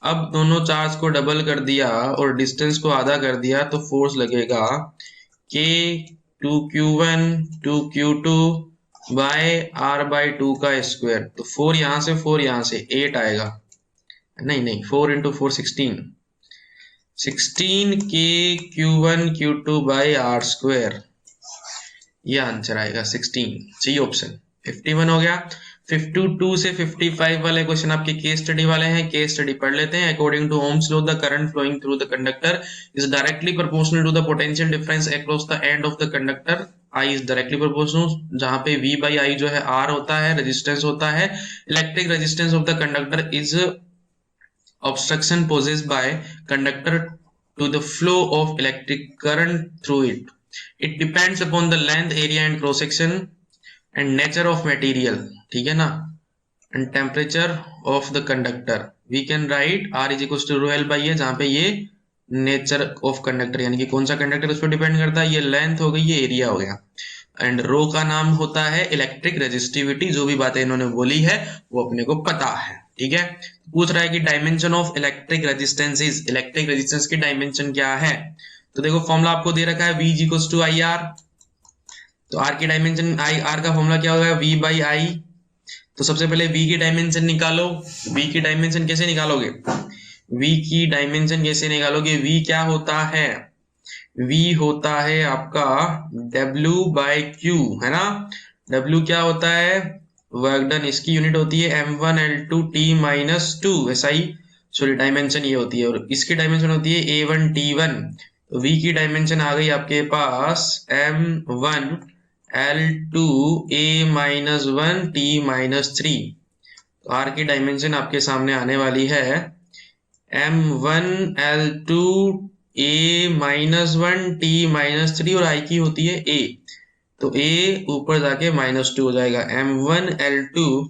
अब दोनों चार्ज को डबल कर दिया और डिस्टेंस को आधा कर दिया, तो फोर्स लगेगा k 2Q1 2Q2 bye r by 2 का स्क्वायर। तो 4 यहां से 4 यहां से 8 आएगा, नहीं नहीं 4 into 4 16, 16 k Q1 Q2 by R square, ये आंसर आएगा 16, सी ऑप्शन। 51 हो गया। 52 से 55 वाले क्वेश्चन आपके केस स्टडी वाले हैं, केस स्टडी पढ़ लेते हैं। According to Ohm's law the current flowing through the conductor is directly proportional to the potential difference across the end of the conductor, I is directly proportional, जहां पे V by I जो है R होता है, resistance होता है। Electric resistance of the conductor is obstruction posed by conductor to the flow of electric current through it. It depends upon the length, area and cross section and nature of material, ठीक है ना, and temperature of the conductor. We can write R is equals to rho L by A, जहाँ पे ये nature of conductor यानी कि कौन सा कंडक्टर उस पर डिपेंड करता है, ये लेंथ हो गई, ये एरिया हो गया। एंड रो का नाम होता है इलेक्ट्रिक रेजिस्टिविटी। जो भी बातें इन्होंने बोली है वो अपने को पता है, ठीक है। पूछ रहा है कि dimension of electric resistance is, electric resistance की डायमेंशन क्या है। तो देखो फॉर्मूला आपको दे रखा है, V equals to I R. तो R की डायमेंशन, आई आर का फॉर्मूला क्या होगा, V बाई आई। तो सबसे पहले V की डायमेंशन निकालो। V की डायमेंशन कैसे निकालोगे, V की डायमेंशन कैसे निकालोगे, V क्या होता है, V होता है आपका W बाई Q, है ना। W क्या होता है, वर्क डन, इसकी यूनिट होती है M1L2T माइनस 2, ऐसा ही, सॉरी डायमेंशन ये होती है, और इसकी डायमेंशन होती है A1T1। तो V की डायमेंशन आ गई आपके पास M1L2A माइनस 1T माइनस 3। तो R की डायमेंशन आपके सामने आने वाली है M1L2 A minus 1T minus 3, और I की होती है A, तो A ऊपर जाके माइनस 2 हो जाएगा, M1L2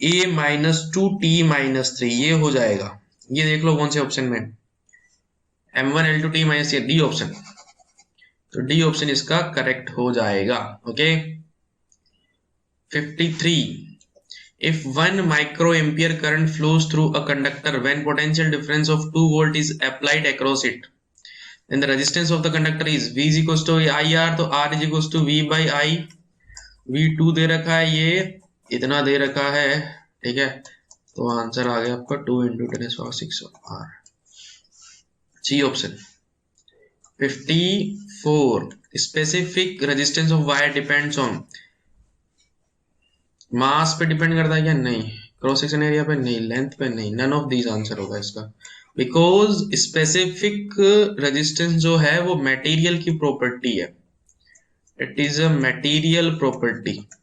A minus 2T minus 3, ये हो जाएगा। ये देख लो कौन से ऑप्शन में, M1L2 T minus 3, D option. तो डी ऑप्शन इसका करेक्ट हो जाएगा, okay. 53 if 1 microampere current flows through a conductor when potential difference of 2 volt is applied across it, then the resistance of the conductor is V is equals to IR, तो R is equals to V by I। V2 दे रखा है, ये इतना दे रखा है, ठीक है। तो आंसर आ गया आपका 2 into 10⁶ R, C option. 54 specific resistance of wire depends on, mass पे डिपेंड करता है क्या, नहीं, क्रॉस सेक्शन एरिया पे नहीं, लेंथ पे नहीं, नन ऑफ दीज आंसर होगा इसका। बिकॉज स्पेसिफिक रेजिस्टेंस जो है वो मटेरियल की प्रॉपर्टी है, it is a material property,